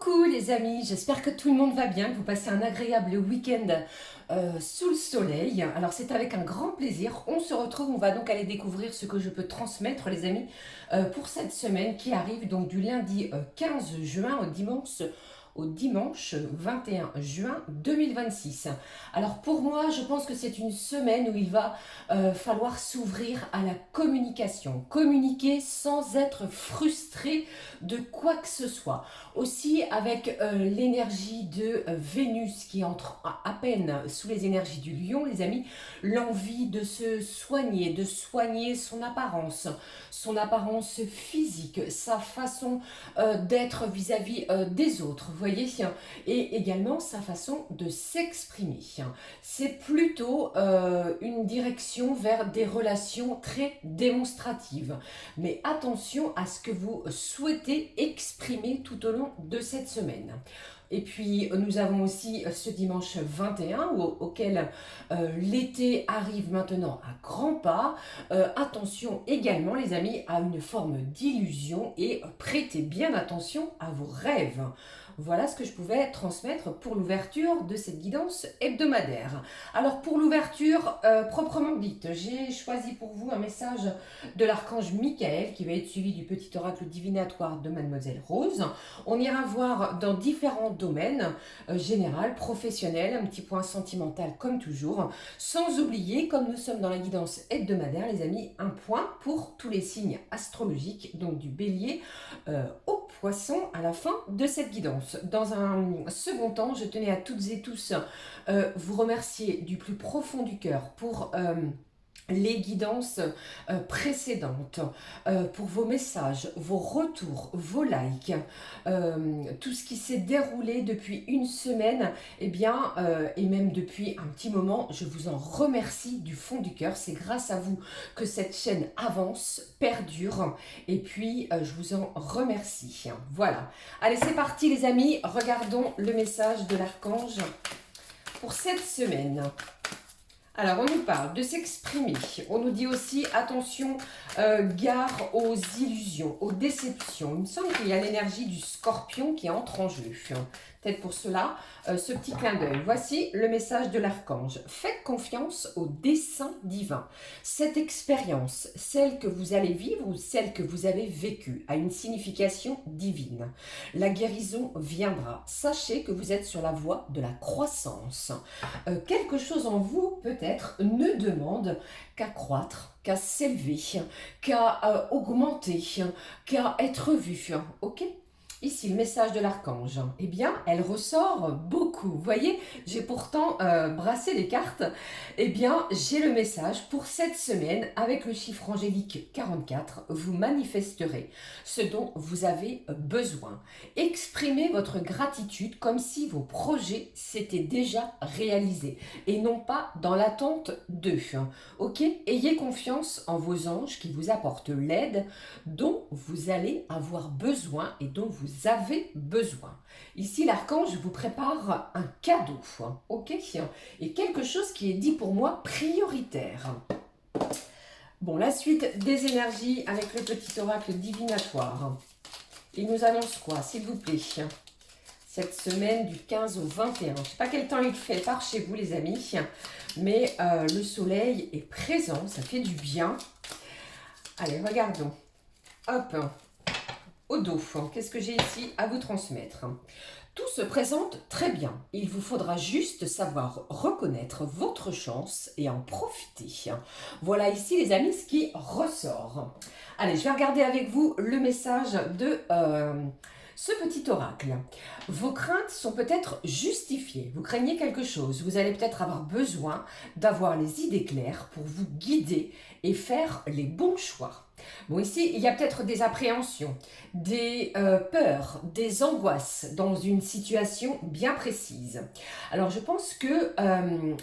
Coucou les amis, j'espère que tout le monde va bien, que vous passez un agréable week-end sous le soleil. Alors c'est avec un grand plaisir, on se retrouve, on va donc aller découvrir ce que je peux transmettre les amis pour cette semaine qui arrive donc du lundi 15 juin au dimanche 21 juin 2026. Alors pour moi, je pense que c'est une semaine où il va falloir s'ouvrir à la communication. Communiquer sans être frustré de quoi que ce soit. Aussi avec l'énergie de Vénus qui entre à peine sous les énergies du lion, les amis, l'envie de se soigner, de soigner son apparence physique, sa façon d'être vis-à-vis des autres, vous voyez, et également sa façon de s'exprimer. C'est plutôt une direction vers des relations très démonstratives. Mais attention à ce que vous souhaitez exprimer tout au long de cette semaine. Et puis nous avons aussi ce dimanche 21 auquel l'été arrive maintenant à grands pas. Attention également les amis à une forme d'illusion et prêtez bien attention à vos rêves. Voilà ce que je pouvais transmettre pour l'ouverture de cette guidance hebdomadaire. Alors pour l'ouverture proprement dite, j'ai choisi pour vous un message de l'archange Michael qui va être suivi du petit oracle divinatoire de Mademoiselle Rose. On ira voir dans différents domaines, général, professionnel, un petit point sentimental comme toujours, sans oublier, comme nous sommes dans la guidance hebdomadaire les amis, un point pour tous les signes astrologiques, donc du bélier au poisson à la fin de cette guidance. Dans un second temps, je tenais à toutes et tous vous remercier du plus profond du cœur pour les guidances précédentes, pour vos messages, vos retours, vos likes, tout ce qui s'est déroulé depuis une semaine, et même depuis un petit moment, je vous en remercie du fond du cœur. C'est grâce à vous que cette chaîne avance, perdure, et puis je vous en remercie. Voilà. Allez, c'est parti les amis, regardons le message de l'archange pour cette semaine. Alors, on nous parle de s'exprimer. On nous dit aussi, attention, gare aux illusions, aux déceptions. Il me semble qu'il y a l'énergie du scorpion qui entre en jeu. Peut-être pour cela, ce petit clin d'œil. Voici le message de l'archange. Faites confiance au dessein divin. Cette expérience, celle que vous allez vivre ou celle que vous avez vécue, a une signification divine. La guérison viendra. Sachez que vous êtes sur la voie de la croissance. Quelque chose en vous, peut-être, ne demande qu'à croître, qu'à s'élever, qu'à augmenter, qu'à être vu. Ok ? Ici, le message de l'archange, eh bien, elle ressort beaucoup. Vous voyez, j'ai pourtant brassé les cartes. Eh bien, j'ai le message pour cette semaine avec le chiffre angélique 44. Vous manifesterez ce dont vous avez besoin. Exprimez votre gratitude comme si vos projets s'étaient déjà réalisés et non pas dans l'attente d'eux. Ok ? Ayez confiance en vos anges qui vous apportent l'aide dont vous allez avoir besoin et dont vous avez besoin. Ici, l'archange vous prépare un cadeau, ok ? Et quelque chose qui est dit pour moi prioritaire. Bon, la suite des énergies avec le petit oracle divinatoire. Il nous annonce quoi, s'il vous plaît ? Cette semaine du 15 au 21. Je ne sais pas quel temps il fait par chez vous, les amis, mais le soleil est présent, ça fait du bien. Allez, regardons. Hop, au dos. Qu'est-ce que j'ai ici à vous transmettre ? Tout se présente très bien. Il vous faudra juste savoir reconnaître votre chance et en profiter. Voilà ici, les amis, ce qui ressort. Allez, je vais regarder avec vous le message de ce petit oracle. Vos craintes sont peut-être justifiées. Vous craignez quelque chose. Vous allez peut-être avoir besoin d'avoir les idées claires pour vous guider et faire les bons choix. Bon, ici, il y a peut-être des appréhensions, des peurs, des angoisses dans une situation bien précise. Alors, je pense que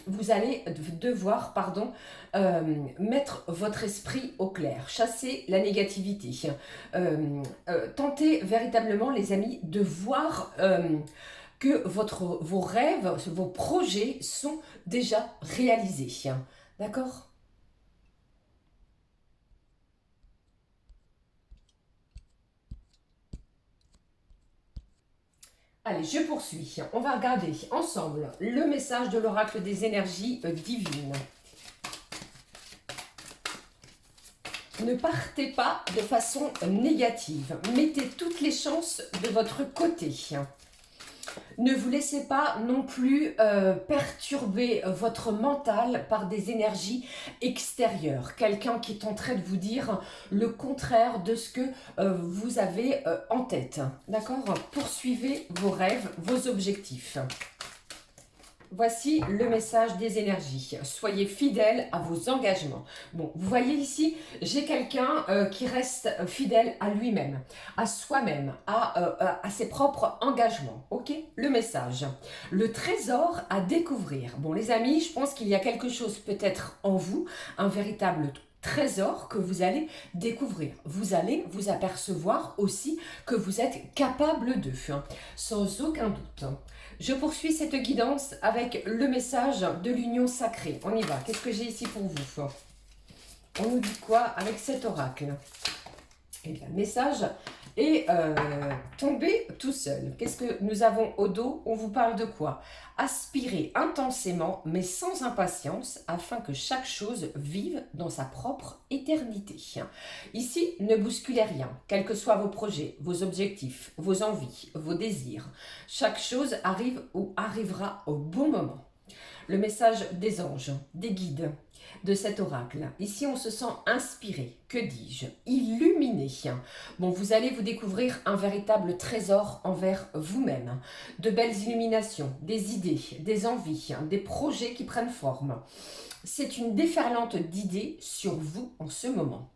vous allez devoir, mettre votre esprit au clair, chasser la négativité. Tentez véritablement, les amis, de voir que vos rêves, vos projets sont déjà réalisés. D'accord ? Allez, je poursuis. On va regarder ensemble le message de l'oracle des énergies divines. Ne partez pas de façon négative. Mettez toutes les chances de votre côté. Ne vous laissez pas non plus perturber votre mental par des énergies extérieures. Quelqu'un qui est en train de vous dire le contraire de ce que vous avez en tête. D'accord? Poursuivez vos rêves, vos objectifs. Voici le message des énergies. Soyez fidèles à vos engagements. Bon, vous voyez ici, j'ai quelqu'un qui reste fidèle à lui-même, à soi-même, à ses propres engagements. Ok? Le message. Le trésor à découvrir. Bon, les amis, je pense qu'il y a quelque chose peut-être en vous, un véritable trésor que vous allez découvrir. Vous allez vous apercevoir aussi que vous êtes capable de, sans aucun doute. Je poursuis cette guidance avec le message de l'union sacrée. On y va. Qu'est-ce que j'ai ici pour vous? On nous dit quoi avec cet oracle? Et bien, le message est tombé tout seul. Qu'est-ce que nous avons au dos? On vous parle de quoi? Aspirez intensément, mais sans impatience, afin que chaque chose vive dans sa propre éternité. Ici, ne bousculez rien, quels que soient vos projets, vos objectifs, vos envies, vos désirs. Chaque chose arrive ou arrivera au bon moment. Le message des anges, des guides, de cet oracle. Ici, on se sent inspiré, que dis-je, illuminé. Bon, vous allez vous découvrir un véritable trésor envers vous-même. De belles illuminations, des idées, des envies, des projets qui prennent forme. C'est une déferlante d'idées sur vous en ce moment.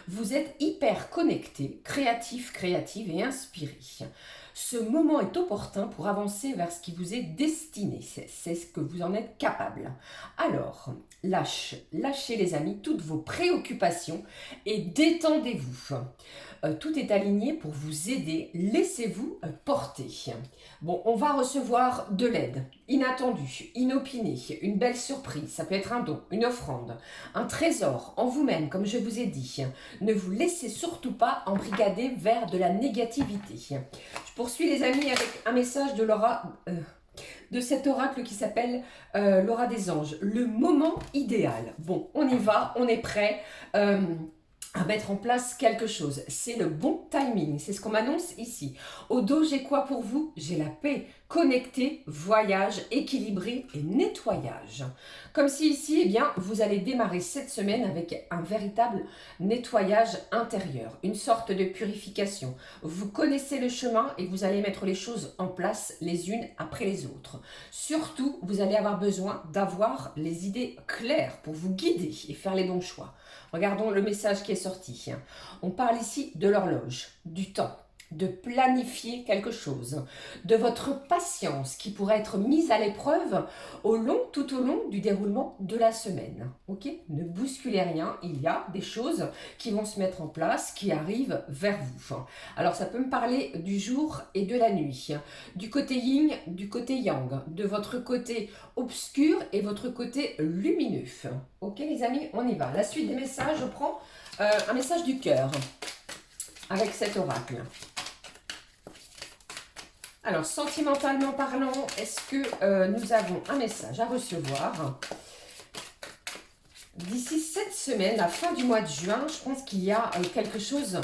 Vous êtes hyper connecté, créatif, créative et inspiré. Ce moment est opportun pour avancer vers ce qui vous est destiné. C'est ce que vous en êtes capable. Alors, lâchez les amis toutes vos préoccupations et détendez-vous. Tout est aligné pour vous aider. Laissez-vous porter. Bon, on va recevoir de l'aide, inattendue, inopinée, une belle surprise. Ça peut être un don, une offrande, un trésor en vous-même, comme je vous ai dit. Ne vous laissez surtout pas embrigader vers de la négativité. Je poursuis les amis avec un message de Laura... de cet oracle qui s'appelle l'aura des anges, le moment idéal. Bon, on y va, on est prêt à mettre en place quelque chose. C'est le bon timing, c'est ce qu'on m'annonce ici. Au dos, j'ai quoi pour vous? J'ai la paix, connecté, voyage, équilibré et nettoyage. Comme si ici, eh bien, vous allez démarrer cette semaine avec un véritable nettoyage intérieur, une sorte de purification. Vous connaissez le chemin et vous allez mettre les choses en place les unes après les autres. Surtout, vous allez avoir besoin d'avoir les idées claires pour vous guider et faire les bons choix. Regardons le message qui est sorti. On parle ici de l'horloge, du temps, de planifier quelque chose, de votre patience qui pourrait être mise à l'épreuve tout au long du déroulement de la semaine. Ok? Ne bousculez rien, il y a des choses qui vont se mettre en place, qui arrivent vers vous. Alors ça peut me parler du jour et de la nuit, du côté yin, du côté yang, de votre côté obscur et votre côté lumineux. Ok les amis, on y va. La suite des messages, je prends un message du cœur avec cet oracle. Alors, sentimentalement parlant, est-ce que nous avons un message à recevoir? D'ici cette semaine, la fin du mois de juin, je pense qu'il y a quelque chose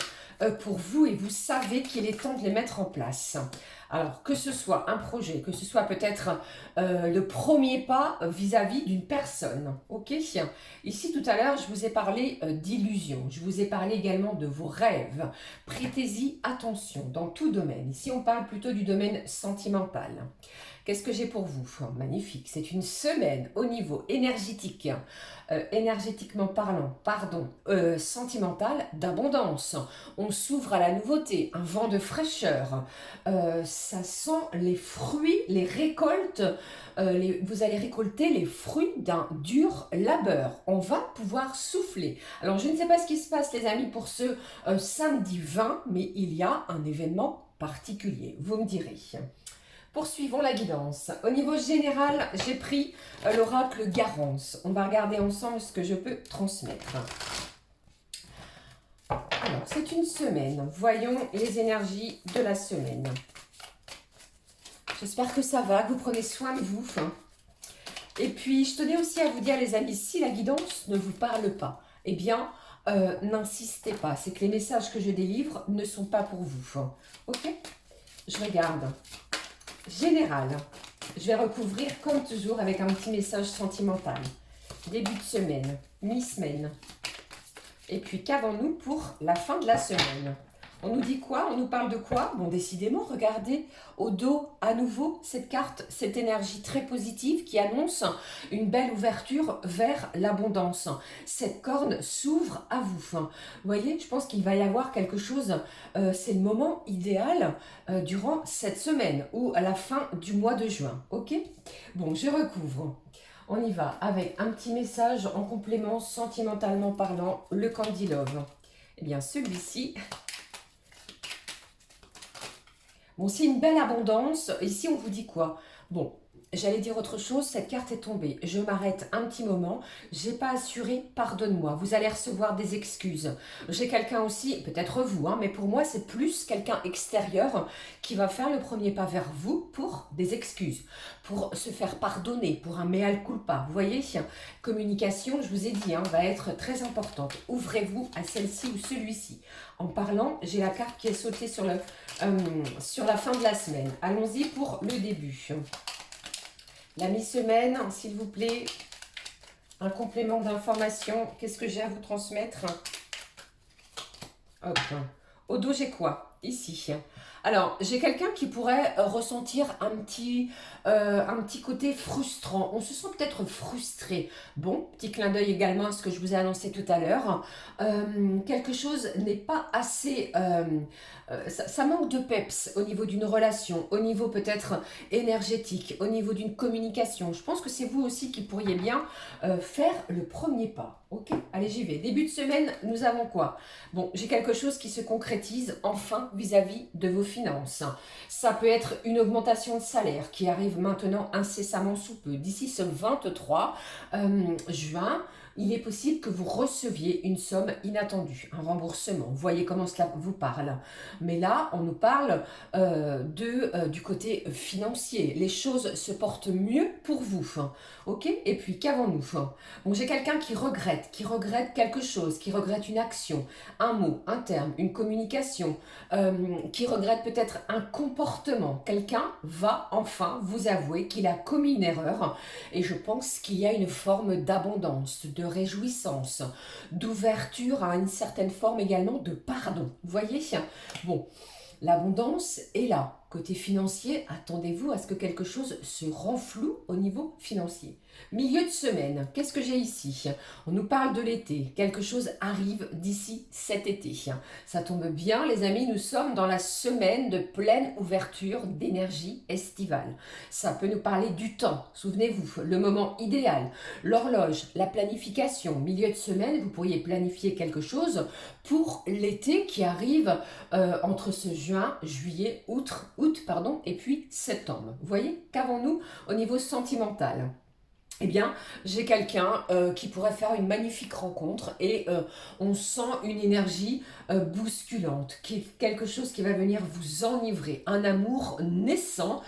pour vous et vous savez qu'il est temps de les mettre en place. Alors, que ce soit un projet, que ce soit peut-être le premier pas vis-à-vis d'une personne, ok? Ici, tout à l'heure, je vous ai parlé d'illusions, je vous ai parlé également de vos rêves. Prêtez-y attention dans tout domaine. Ici, on parle plutôt du domaine sentimental. Qu'est-ce que j'ai pour vous? Magnifique, c'est une semaine au niveau énergétique, énergétiquement parlant, sentimental, d'abondance. On s'ouvre à la nouveauté, un vent de fraîcheur. Ça sent les fruits, les récoltes. Vous allez récolter les fruits d'un dur labeur. On va pouvoir souffler. Alors, je ne sais pas ce qui se passe, les amis, pour ce samedi 20, mais il y a un événement particulier. Vous me direz. Poursuivons la guidance. Au niveau général, j'ai pris l'oracle Garance. On va regarder ensemble ce que je peux transmettre. Alors, c'est une semaine. Voyons les énergies de la semaine. J'espère que ça va, que vous prenez soin de vous. Et puis, je tenais aussi à vous dire, les amis, si la guidance ne vous parle pas, eh bien, n'insistez pas. C'est que les messages que je délivre ne sont pas pour vous. Ok? Je regarde. Général. Je vais recouvrir comme toujours avec un petit message sentimental. Début de semaine, mi-semaine. Et puis, qu'avons-nous pour la fin de la semaine? On nous dit quoi? On nous parle de quoi? Bon, décidément, regardez au dos à nouveau cette carte, cette énergie très positive qui annonce une belle ouverture vers l'abondance. Cette corne s'ouvre à vous. Vous voyez, je pense qu'il va y avoir quelque chose, c'est le moment idéal durant cette semaine ou à la fin du mois de juin. Ok? Bon, je recouvre. On y va avec un petit message en complément sentimentalement parlant, le Candy Love. Eh bien, celui-ci... Bon, c'est une belle abondance. Ici, on vous dit quoi? Bon, j'allais dire autre chose, cette carte est tombée. Je m'arrête un petit moment. J'ai pas assuré, pardonne-moi. Vous allez recevoir des excuses. J'ai quelqu'un aussi, peut-être vous, mais pour moi, c'est plus quelqu'un extérieur qui va faire le premier pas vers vous pour des excuses, pour se faire pardonner, pour un mea culpa. Vous voyez, communication, je vous ai dit, va être très importante. Ouvrez-vous à celle-ci ou celui-ci. En parlant, j'ai la carte qui est sautée sur la fin de la semaine. Allons-y pour le début. La mi-semaine, s'il vous plaît, un complément d'information. Qu'est-ce que j'ai à vous transmettre? Hop. Au dos, j'ai quoi? Ici. Alors, j'ai quelqu'un qui pourrait ressentir un petit côté frustrant. On se sent peut-être frustré. Bon, petit clin d'œil également à ce que je vous ai annoncé tout à l'heure. Quelque chose n'est pas assez... ça manque de peps au niveau d'une relation, au niveau peut-être énergétique, au niveau d'une communication. Je pense que c'est vous aussi qui pourriez bien faire le premier pas. Ok, allez, j'y vais. Début de semaine, nous avons quoi? Bon, j'ai quelque chose qui se concrétise enfin vis-à-vis de vos finances. Ça peut être une augmentation de salaire qui arrive maintenant incessamment sous peu. D'ici ce 23 juin, il est possible que vous receviez une somme inattendue, un remboursement. Vous voyez comment cela vous parle. Mais là, on nous parle du côté financier. Les choses se portent mieux pour vous. Ok? Et puis, qu'avons-nous? Bon, j'ai quelqu'un qui regrette quelque chose, qui regrette une action, un mot, un terme, une communication, qui regrette peut-être un comportement. Quelqu'un va enfin vous avouer qu'il a commis une erreur et je pense qu'il y a une forme d'abondance, de réjouissance, d'ouverture à une certaine forme également de pardon. Vous voyez? Bon, l'abondance est là. Côté financier, attendez-vous à ce que quelque chose se renfloue au niveau financier. Milieu de semaine, qu'est-ce que j'ai ici? On nous parle de l'été. Quelque chose arrive d'ici cet été. Ça tombe bien, les amis, nous sommes dans la semaine de pleine ouverture d'énergie estivale. Ça peut nous parler du temps, souvenez-vous, le moment idéal, l'horloge, la planification. Milieu de semaine, vous pourriez planifier quelque chose pour l'été qui arrive entre ce juillet, août, et puis septembre. Vous voyez, qu'avons-nous au niveau sentimental? Eh bien, j'ai quelqu'un qui pourrait faire une magnifique rencontre et on sent une énergie bousculante, quelque chose qui va venir vous enivrer, un amour naissant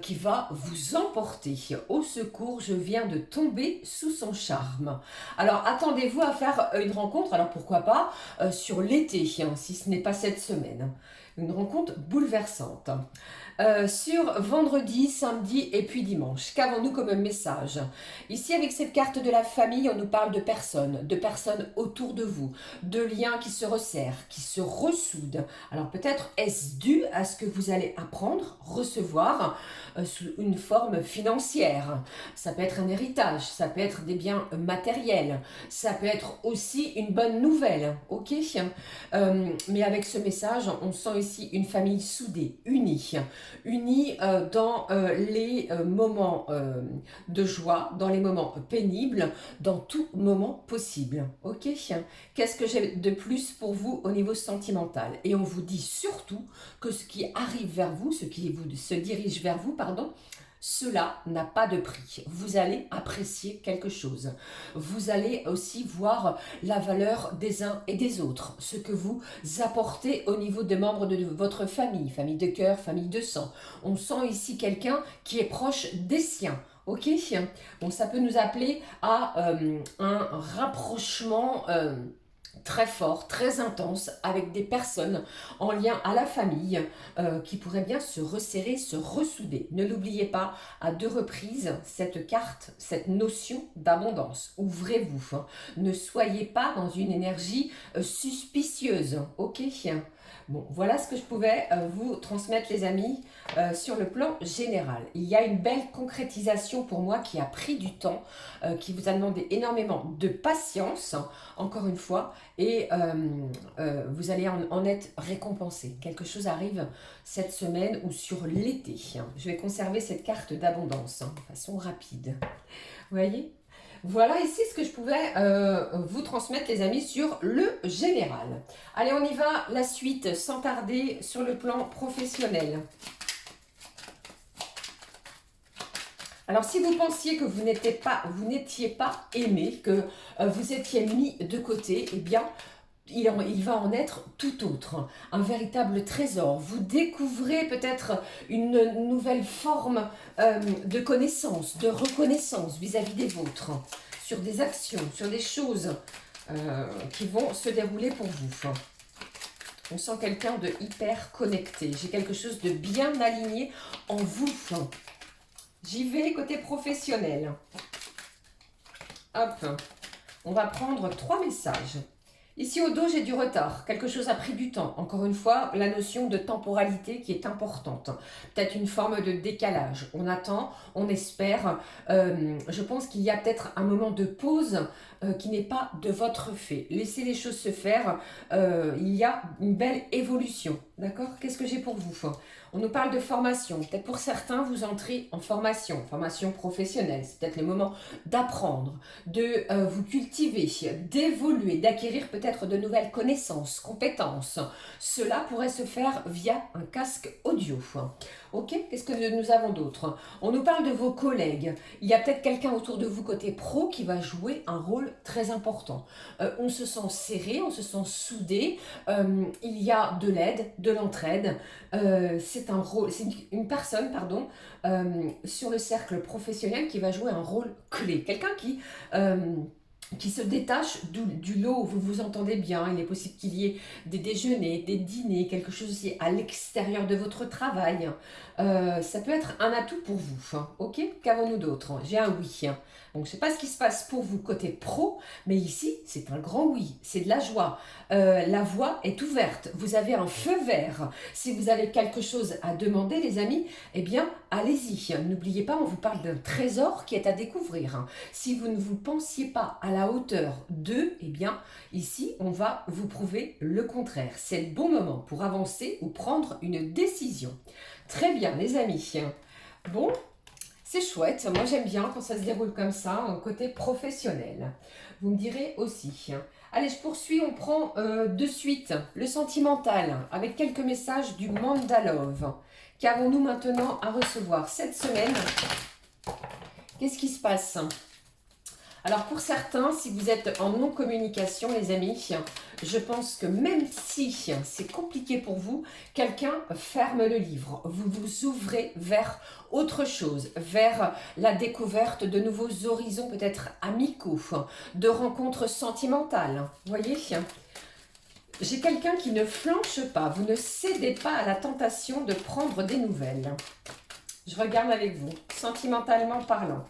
qui va vous emporter. Au secours, je viens de tomber sous son charme. Alors, attendez-vous à faire une rencontre, alors pourquoi pas sur l'été, si ce n'est pas cette semaine. Une rencontre bouleversante. Sur vendredi, samedi et puis dimanche. Qu'avons-nous comme message? Ici, avec cette carte de la famille, on nous parle de personnes autour de vous, de liens qui se resserrent, qui se ressoudent. Alors peut-être est-ce dû à ce que vous allez apprendre, recevoir sous une forme financière. Ça peut être un héritage, ça peut être des biens matériels, ça peut être aussi une bonne nouvelle, ok? Mais avec ce message, on sent ici une famille soudée, unie dans les moments de joie, dans les moments pénibles, dans tout moment possible. Ok? Qu'est-ce que j'ai de plus pour vous au niveau sentimental? Et on vous dit surtout que ce qui arrive vers vous, ce qui se dirige vers vous, cela n'a pas de prix. Vous allez apprécier quelque chose. Vous allez aussi voir la valeur des uns et des autres, ce que vous apportez au niveau des membres de votre famille, famille de cœur, famille de sang. On sent ici quelqu'un qui est proche des siens. Ok, bon, ça peut nous appeler à un rapprochement très fort, très intense avec des personnes en lien à la famille qui pourraient bien se resserrer, se ressouder. Ne l'oubliez pas, à 2 reprises, cette carte, cette notion d'abondance. Ouvrez-vous, hein. Ne soyez pas dans une énergie suspicieuse, ok? Bon, voilà ce que je pouvais vous transmettre les amis sur le plan général. Il y a une belle concrétisation pour moi qui a pris du temps, qui vous a demandé énormément de patience, encore une fois, et vous allez en être récompensé. Quelque chose arrive cette semaine ou sur l'été. Je vais conserver cette carte d'abondance de façon rapide. Vous voyez ? Voilà ici ce que je pouvais vous transmettre les amis sur le général. Allez, on y va, la suite sans tarder sur le plan professionnel. Alors si vous pensiez que vous n'étiez pas aimé, que vous étiez mis de côté, eh bien il va en être tout autre, un véritable trésor. Vous découvrez peut-être une nouvelle forme de connaissance, de reconnaissance vis-à-vis des vôtres, sur des actions, sur des choses qui vont se dérouler pour vous. On sent quelqu'un de hyper connecté. J'ai quelque chose de bien aligné en vous. J'y vais côté professionnel. Hop, on va prendre 3 messages. Ici au dos, j'ai du retard. Quelque chose a pris du temps. Encore une fois, la notion de temporalité qui est importante. Peut-être une forme de décalage. On attend, on espère. Je pense qu'il y a peut-être un moment de pause qui n'est pas de votre fait. Laissez les choses se faire. Il y a une belle évolution. D'accord ? Qu'est-ce que j'ai pour vous ? On nous parle de formation. Peut-être pour certains, vous entrez en formation professionnelle. C'est peut-être le moment d'apprendre, de vous cultiver, d'évoluer, d'acquérir peut-être de nouvelles connaissances, compétences. Cela pourrait se faire via un casque audio. Ok, qu'est-ce que nous avons d'autre ? On nous parle de vos collègues. Il y a peut-être quelqu'un autour de vous côté pro qui va jouer un rôle très important. On se sent serré, on se sent soudé. Il y a de l'aide, de l'entraide. C'est une personne, pardon, sur le cercle professionnel qui va jouer un rôle clé. Quelqu'un qui se détache du lot où vous vous entendez bien. Il est possible qu'il y ait des déjeuners, des dîners, quelque chose aussi à l'extérieur de votre travail. Ça peut être un atout pour vous. Ok ? Qu'avons-nous d'autre ? J'ai un oui. Donc, je ne sais pas ce qui se passe pour vous côté pro, mais ici, c'est un grand oui. C'est de la joie. La voie est ouverte. Vous avez un feu vert. Si vous avez quelque chose à demander, les amis, eh bien, allez-y. N'oubliez pas, on vous parle d'un trésor qui est à découvrir. Si vous ne vous pensiez pas à la hauteur d'eux, eh bien, ici, on va vous prouver le contraire. C'est le bon moment pour avancer ou prendre une décision. Très bien, les amis. Bon, c'est chouette. Moi, j'aime bien quand ça se déroule comme ça, au côté professionnel. Vous me direz aussi. Allez, je poursuis. On prend de suite le sentimental avec quelques messages du Mandalove. Qu'avons-nous maintenant à recevoir cette semaine? Qu'est-ce qui se passe? Alors pour certains, si vous êtes en non-communication, les amis, je pense que même si c'est compliqué pour vous, quelqu'un ferme le livre. Vous vous ouvrez vers autre chose, vers la découverte de nouveaux horizons peut-être amicaux, de rencontres sentimentales. Vous voyez ? J'ai quelqu'un qui ne flanche pas. Vous ne cédez pas à la tentation de prendre des nouvelles. Je regarde avec vous, sentimentalement parlant.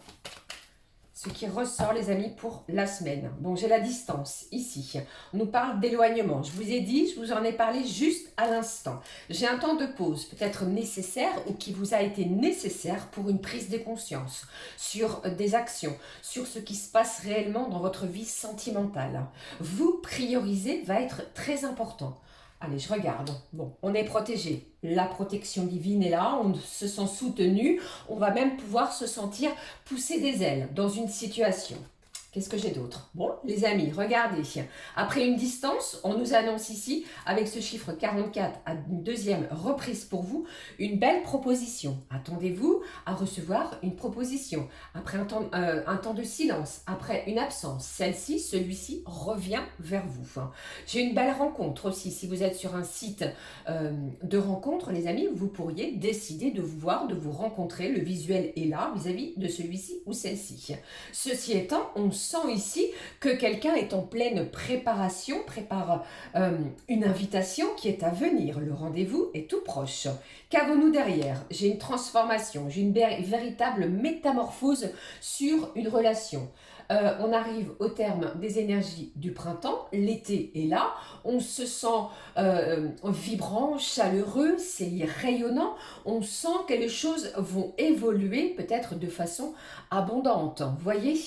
Ce qui ressort, les amis, pour la semaine. Bon, j'ai la distance, ici. On nous parle d'éloignement. Je vous ai dit, je vous en ai parlé juste à l'instant. J'ai un temps de pause, peut-être nécessaire ou qui vous a été nécessaire pour une prise de conscience sur des actions, sur ce qui se passe réellement dans votre vie sentimentale. Vous prioriser va être très important. Allez, je regarde. Bon, on est protégé. La protection divine est là, on se sent soutenu. On va même pouvoir se sentir pousser des ailes dans une situation. Qu'est-ce que j'ai d'autre? Bon, les amis, regardez. Après une distance, on nous annonce ici, avec ce chiffre 44 à une deuxième reprise pour vous, une belle proposition. Attendez-vous à recevoir une proposition. Après un temps de silence, après une absence, celle-ci, celui-ci revient vers vous. J'ai une belle rencontre aussi. Si vous êtes sur un site de rencontre, les amis, vous pourriez décider de vous voir, de vous rencontrer. Le visuel est là vis-à-vis de celui-ci ou celle-ci. Ceci étant, on sent ici que quelqu'un est en pleine préparation, prépare une invitation qui est à venir. Le rendez-vous est tout proche. Qu'avons-nous derrière? J'ai une transformation, j'ai une véritable métamorphose sur une relation. On arrive au terme des énergies du printemps, l'été est là, on se sent vibrant, chaleureux, c'est rayonnant, on sent que les choses vont évoluer peut-être de façon abondante. Vous voyez,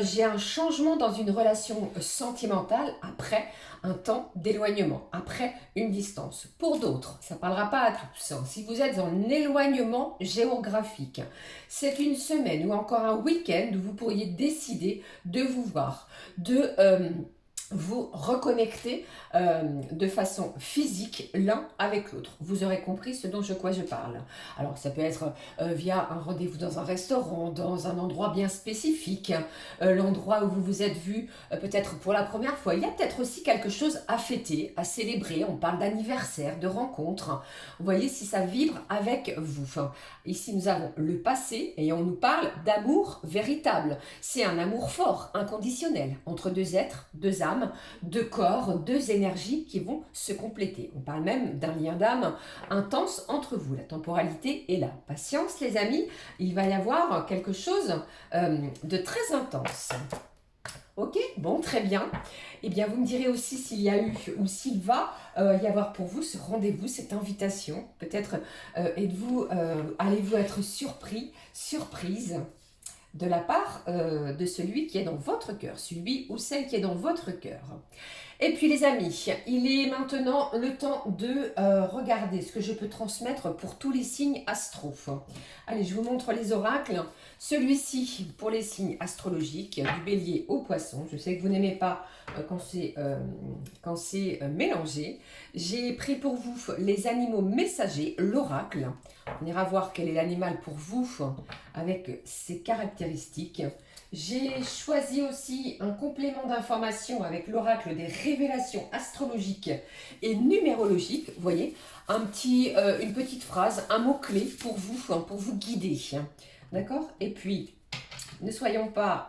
j'ai un changement dans une relation sentimentale après un temps d'éloignement, après une distance. Pour d'autres, ça ne parlera pas à tous. Si vous êtes en éloignement géographique, c'est une semaine ou encore un week-end où vous pourriez décider de vous voir, de vous reconnecter de façon physique l'un avec l'autre. Vous aurez compris ce dont je parle. Alors ça peut être via un rendez-vous dans un restaurant, dans un endroit bien spécifique, l'endroit où vous vous êtes vu peut-être pour la première fois. Il y a peut-être aussi quelque chose à fêter, à célébrer. On parle d'anniversaire, de rencontre. Vous voyez si ça vibre avec vous. Ici nous avons le passé et on nous parle d'amour véritable. C'est un amour fort, inconditionnel, entre deux êtres, deux âmes, deux corps, deux énergies qui vont se compléter. On parle même d'un lien d'âme intense entre vous. La temporalité est là. Patience les amis, il va y avoir quelque chose de très intense. Ok, bon, très bien. Eh bien, vous me direz aussi s'il y a eu ou s'il va y avoir pour vous ce rendez-vous, cette invitation. Peut-être allez-vous être surpris, surprise de la part de celui qui est dans votre cœur, celui ou celle qui est dans votre cœur. Et puis les amis, il est maintenant le temps de regarder ce que je peux transmettre pour tous les signes astro. Allez, je vous montre les oracles. Celui-ci pour les signes astrologiques, du bélier au poisson. Je sais que vous n'aimez pas quand c'est mélangé. J'ai pris pour vous les animaux messagers, l'oracle. On ira voir quel est l'animal pour vous avec ses caractéristiques. J'ai choisi aussi un complément d'information avec l'oracle des révélations astrologiques et numérologiques. Vous voyez, une petite phrase, un mot-clé pour vous guider. D'accord? Et puis, ne soyons pas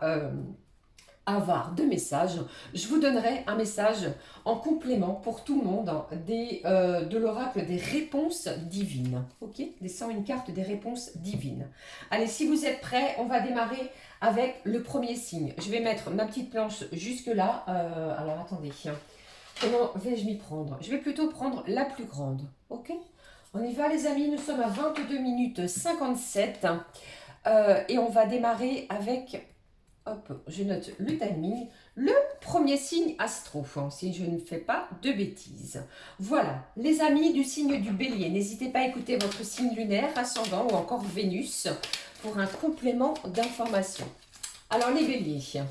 avare de messages, je vous donnerai un message en complément pour tout le monde de l'oracle des réponses divines. Ok, des 101 cartes des réponses divines. Allez, si vous êtes prêts, on va démarrer avec le premier signe. Je vais mettre ma petite planche jusque là. Alors attendez, comment vais-je m'y prendre? Je vais plutôt prendre la plus grande. Ok, on y va les amis, nous sommes à 22 minutes 57 et on va démarrer avec... Hop, je note le timing. Le premier signe astro, si je ne fais pas de bêtises. Voilà, les amis du signe du bélier, n'hésitez pas à écouter votre signe lunaire, ascendant ou encore Vénus pour un complément d'information. Alors les béliers,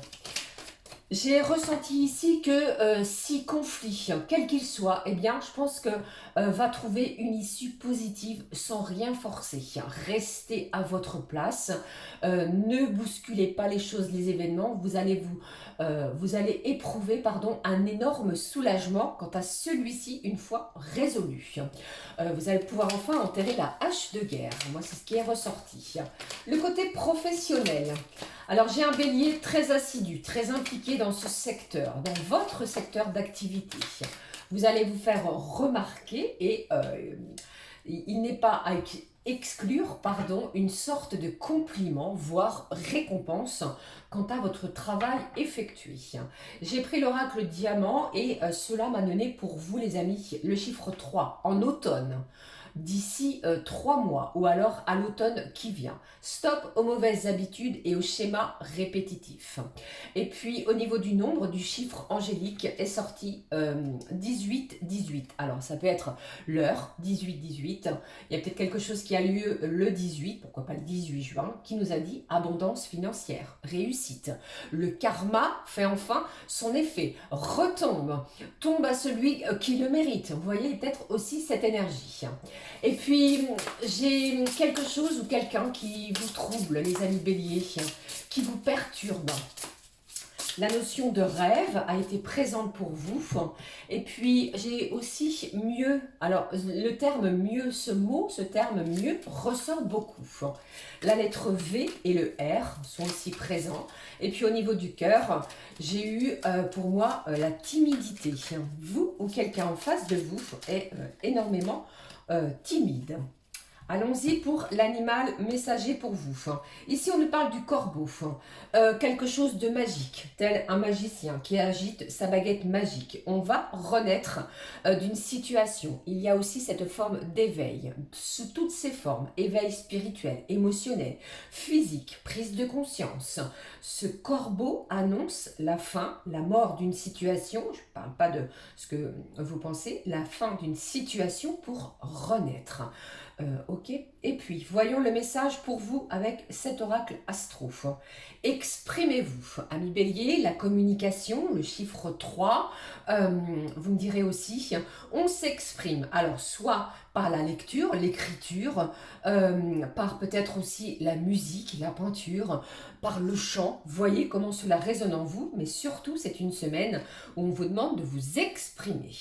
j'ai ressenti ici que si conflit, quel qu'il soit, eh bien, je pense que va trouver une issue positive sans rien forcer. Restez à votre place, ne bousculez pas les choses, les événements. Vous allez éprouver un énorme soulagement quant à celui-ci une fois résolu. Vous allez pouvoir enfin enterrer la hache de guerre. Moi, c'est ce qui est ressorti. Le côté professionnel. Alors, j'ai un bélier très assidu, très impliqué dans ce secteur, dans votre secteur d'activité. Vous allez vous faire remarquer et il n'est pas à exclure une sorte de compliment, voire récompense quant à votre travail effectué. J'ai pris l'oracle diamant et cela m'a donné pour vous les amis le chiffre 3 en automne. d'ici 3 mois ou alors à l'automne qui vient. Stop aux mauvaises habitudes et aux schémas répétitifs. Et puis au niveau du nombre, du chiffre angélique est sorti 18-18. Alors ça peut être l'heure 18-18. Il y a peut-être quelque chose qui a lieu le 18, pourquoi pas le 18 juin, qui nous a dit abondance financière, réussite. Le karma fait enfin son effet, retombe, tombe à celui qui le mérite. Vous voyez peut-être aussi cette énergie. Et puis j'ai quelque chose ou quelqu'un qui vous trouble, les amis béliers, qui vous perturbe. La notion de rêve a été présente pour vous. Et puis, j'ai aussi mieux. Alors, le terme mieux, ce terme mieux ressort beaucoup. La lettre V et le R sont aussi présents. Et puis, au niveau du cœur, j'ai eu pour moi la timidité. Vous ou quelqu'un en face de vous est énormément timide. Allons-y pour l'animal messager pour vous. Ici, on nous parle du corbeau. Quelque chose de magique, tel un magicien qui agite sa baguette magique. On va renaître d'une situation. Il y a aussi cette forme d'éveil, sous toutes ses formes. Éveil spirituel, émotionnel, physique, prise de conscience. Ce corbeau annonce la fin, la mort d'une situation. Je ne parle pas de ce que vous pensez. La fin d'une situation pour renaître. Ok. Et puis, voyons le message pour vous avec cet oracle astro. Exprimez-vous. Ami Bélier, la communication, le chiffre 3, vous me direz aussi, on s'exprime. Alors, soit par la lecture, l'écriture, par peut-être aussi la musique, la peinture, par le chant. Voyez comment cela résonne en vous, mais surtout, c'est une semaine où on vous demande de vous exprimer.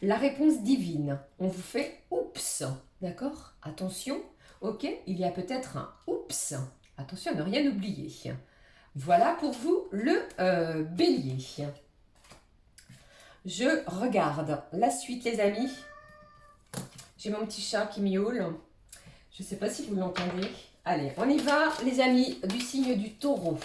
La réponse divine, on vous fait « oups ». D'accord? Attention, ok? Il y a peut-être un « oups ». Attention à ne rien oublier. Voilà pour vous le bélier. Je regarde la suite, les amis. J'ai mon petit chat qui miaule. Je ne sais pas si vous l'entendez. Allez, on y va, les amis, du signe du taureau.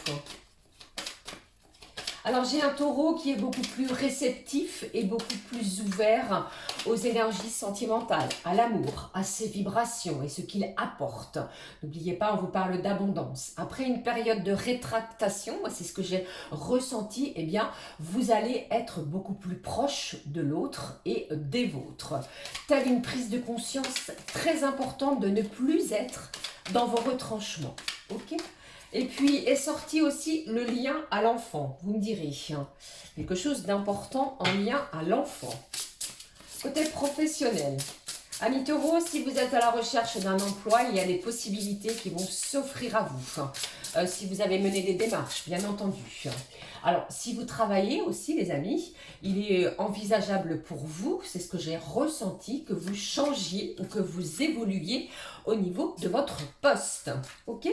Alors, j'ai un taureau qui est beaucoup plus réceptif et beaucoup plus ouvert aux énergies sentimentales, à l'amour, à ses vibrations et ce qu'il apporte. N'oubliez pas, on vous parle d'abondance. Après une période de rétractation, moi c'est ce que j'ai ressenti, eh bien, vous allez être beaucoup plus proche de l'autre et des vôtres. Telle une prise de conscience très importante de ne plus être dans vos retranchements. Ok ? Et puis est sorti aussi le lien à l'enfant, vous me direz. Quelque chose d'important en lien à l'enfant. Côté professionnel. Amis taureaux, si vous êtes à la recherche d'un emploi, il y a des possibilités qui vont s'offrir à vous. Si vous avez mené des démarches, bien entendu. Alors, si vous travaillez aussi, les amis, il est envisageable pour vous, c'est ce que j'ai ressenti, que vous changiez ou que vous évoluiez au niveau de votre poste. Ok ?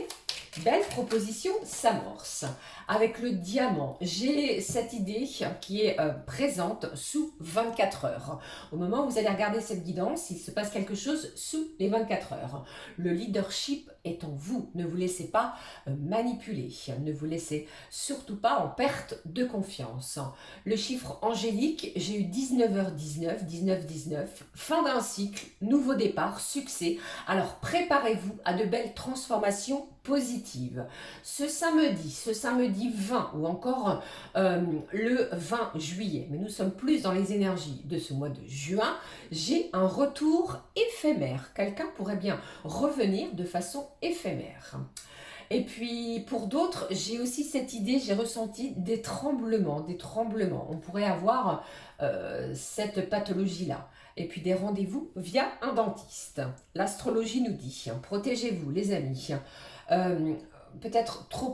Belle proposition s'amorce. Avec le diamant, j'ai cette idée qui est présente sous 24 heures. Au moment où vous allez regarder cette guidance, il se passe quelque chose sous les 24 heures. Le leadership est en vous. Ne vous laissez pas manipuler. Ne vous laissez surtout pas en perte de confiance. Le chiffre angélique, j'ai eu 19h19, 19-19, fin d'un cycle, nouveau départ, succès. Alors préparez-vous à de belles transformations positives. Ce samedi 20 ou encore le 20 juillet, mais nous sommes plus dans les énergies de ce mois de juin, j'ai un retour éphémère. Quelqu'un pourrait bien revenir de façon éphémère. Et puis, pour d'autres, j'ai aussi cette idée, j'ai ressenti des tremblements. On pourrait avoir cette pathologie-là. Et puis, des rendez-vous via un dentiste. L'astrologie nous dit, protégez-vous, les amis. Peut-être trop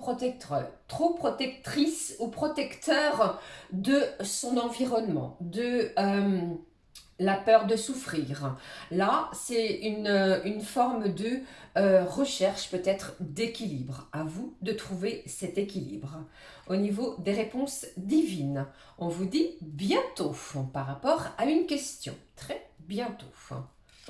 protectrice ou protecteur de son environnement, de la peur de souffrir. Là, c'est une forme de recherche peut-être d'équilibre. À vous de trouver cet équilibre. Au niveau des réponses divines, on vous dit bientôt par rapport à une question. Très bientôt.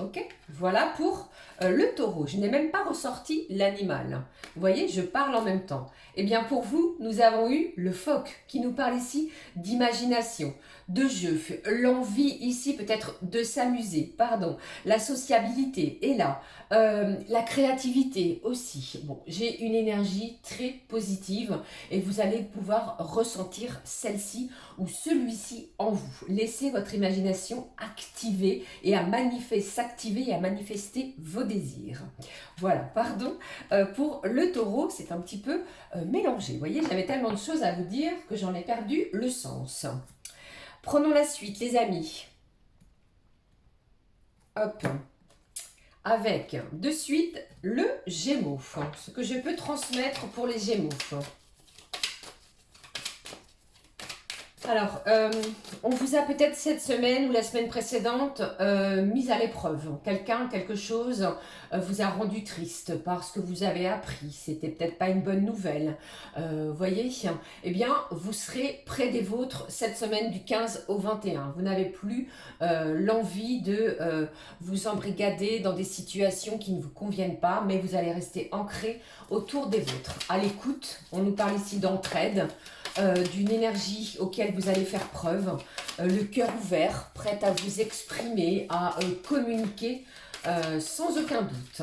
Ok, voilà pour le taureau. Je n'ai même pas ressorti l'animal. Vous voyez, je parle en même temps. Eh bien, pour vous, nous avons eu le phoque qui nous parle ici d'imagination, de jeu, l'envie ici peut-être de s'amuser, pardon, la sociabilité est là, la créativité aussi. Bon, j'ai une énergie très positive et vous allez pouvoir ressentir celle-ci ou celui-ci en vous. Laissez votre imagination activer et s'activer et à manifester vos désirs. Voilà, pardon. Pour le taureau, c'est un petit peu mélangé. Vous voyez, j'avais tellement de choses à vous dire que j'en ai perdu le sens. Prenons la suite, les amis. Hop. Avec de suite le Gémeaux. Ce que je peux transmettre pour les Gémeaux. Alors, on vous a peut-être cette semaine ou la semaine précédente mis à l'épreuve. Quelqu'un, quelque chose vous a rendu triste parce que vous avez appris. C'était peut-être pas une bonne nouvelle. Voyez, eh bien, vous serez près des vôtres cette semaine du 15 au 21. Vous n'avez plus l'envie de vous embrigader dans des situations qui ne vous conviennent pas, mais vous allez rester ancré autour des vôtres. À l'écoute, on nous parle ici d'entraide. D'une énergie auquel vous allez faire preuve, le cœur ouvert, prête à vous exprimer, à communiquer sans aucun doute.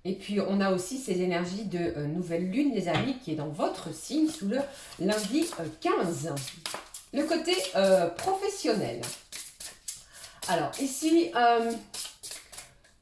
Et puis on a aussi ces énergies de nouvelle lune, les amis, qui est dans votre signe sous le lundi 15. Le côté professionnel. Alors ici,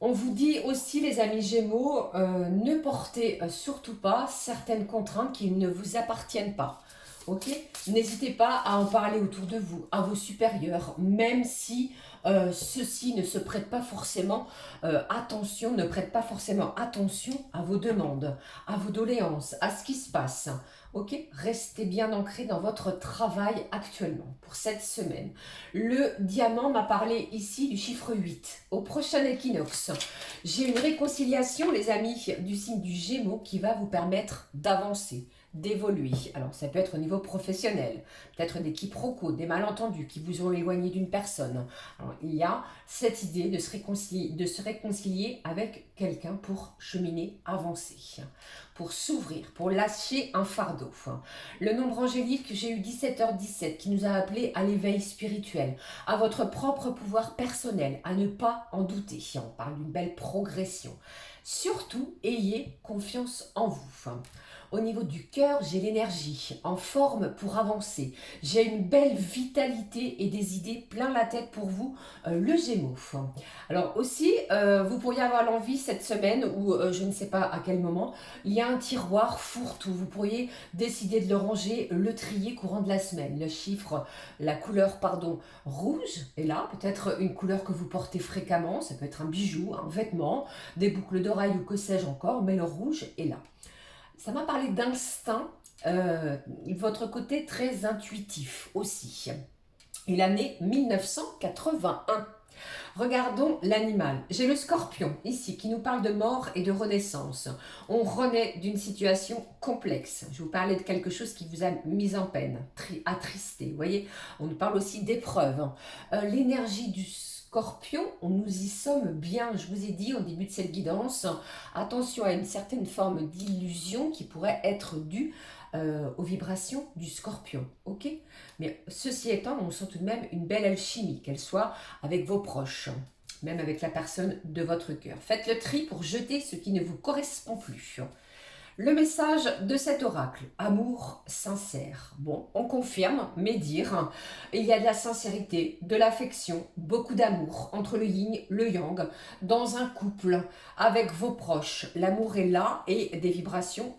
on vous dit aussi, les amis Gémeaux, ne portez surtout pas certaines contraintes qui ne vous appartiennent pas. Ok, n'hésitez pas à en parler autour de vous, à vos supérieurs, même si ceux-ci ne se prêtent pas forcément attention, ne prêtent pas forcément attention à vos demandes, à vos doléances, à ce qui se passe. Ok, restez bien ancré dans votre travail actuellement pour cette semaine. Le diamant m'a parlé ici du chiffre 8. Au prochain équinoxe, j'ai une réconciliation, les amis, du signe du Gémeaux qui va vous permettre d'avancer, d'évoluer. Alors ça peut être au niveau professionnel, peut-être des quiproquos, des malentendus qui vous ont éloigné d'une personne. Alors il y a cette idée de se réconcilier avec quelqu'un pour cheminer, avancer, pour s'ouvrir, pour lâcher un fardeau. Le nombre angélique, j'ai eu 17h17 qui nous a appelé à l'éveil spirituel, à votre propre pouvoir personnel, à ne pas en douter. On parle d'une belle progression. Surtout, ayez confiance en vous. Au niveau du cœur, j'ai l'énergie en forme pour avancer. J'ai une belle vitalité et des idées plein la tête pour vous, le Gémeaux. Alors aussi, vous pourriez avoir l'envie cette semaine, ou je ne sais pas à quel moment, il y a un tiroir fourre-tout. Vous pourriez décider de le ranger, le trier courant de la semaine. Le chiffre, la couleur, pardon, rouge est là. Peut-être une couleur que vous portez fréquemment. Ça peut être un bijou, un vêtement, des boucles d'oreilles ou que sais-je encore, mais le rouge est là. Ça m'a parlé d'instinct, votre côté très intuitif aussi. Et l'année 1981. Regardons l'animal. J'ai le scorpion ici qui nous parle de mort et de renaissance. On renaît d'une situation complexe. Je vous parlais de quelque chose qui vous a mis en peine, attristé. Vous voyez, on nous parle aussi d'épreuves. L'énergie du Scorpion, nous y sommes bien. Je vous ai dit en début de cette guidance, attention à une certaine forme d'illusion qui pourrait être due aux vibrations du Scorpion. Ok, mais ceci étant, on sent tout de même une belle alchimie, qu'elle soit avec vos proches, même avec la personne de votre cœur. Faites le tri pour jeter ce qui ne vous correspond plus. Le message de cet oracle, amour sincère. Bon, on confirme, mais dire, il y a de la sincérité, de l'affection, beaucoup d'amour entre le yin, le yang, dans un couple, avec vos proches. L'amour est là et des vibrations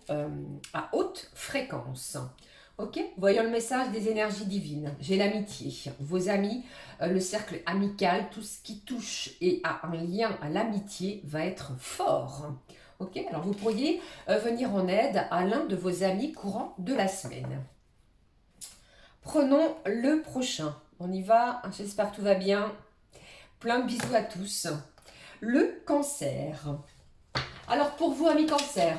à haute fréquence. Ok, voyons le message des énergies divines. J'ai l'amitié, vos amis, le cercle amical, tout ce qui touche et a un lien à l'amitié va être fort. Ok, alors vous pourriez venir en aide à l'un de vos amis courant de la semaine. Prenons le prochain. On y va, j'espère que tout va bien. Plein de bisous à tous. Le cancer. Alors pour vous, amis cancer,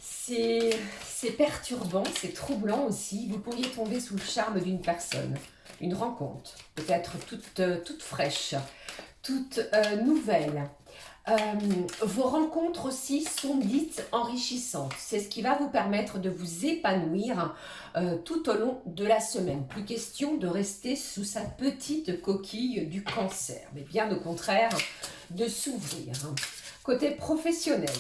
c'est perturbant, c'est troublant aussi. Vous pourriez tomber sous le charme d'une personne. Une rencontre, peut-être toute fraîche, toute nouvelle. Euh, Vos rencontres aussi sont dites enrichissantes. C'est ce qui va vous permettre de vous épanouir tout au long de la semaine. Plus question de rester sous sa petite coquille du cancer, mais bien au contraire, de s'ouvrir. Côté professionnel.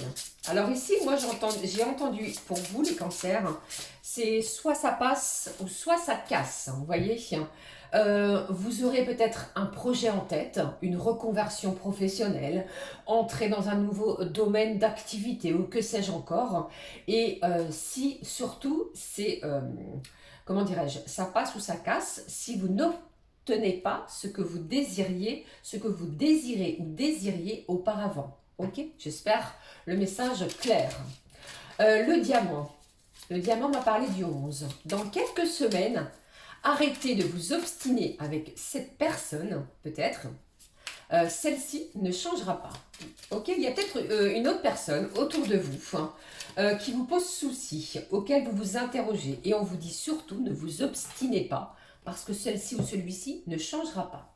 Alors ici, moi j'ai entendu pour vous les cancers, c'est soit ça passe ou soit ça casse. Vous voyez, vous aurez peut-être un projet en tête, une reconversion professionnelle, entrer dans un nouveau domaine d'activité ou que sais-je encore. Et si surtout c'est, comment dirais-je, ça passe ou ça casse, si vous n'obtenez pas ce que vous désiriez, ce que vous désirez ou désiriez auparavant. Ok, j'espère le message clair. Le diamant. Le diamant m'a parlé du 11. Dans quelques semaines, arrêtez de vous obstiner avec cette personne, peut-être. Celle-ci ne changera pas. Ok, il y a peut-être une autre personne autour de vous qui vous pose souci, auquel vous vous interrogez. Et on vous dit surtout, ne vous obstinez pas, parce que celle-ci ou celui-ci ne changera pas.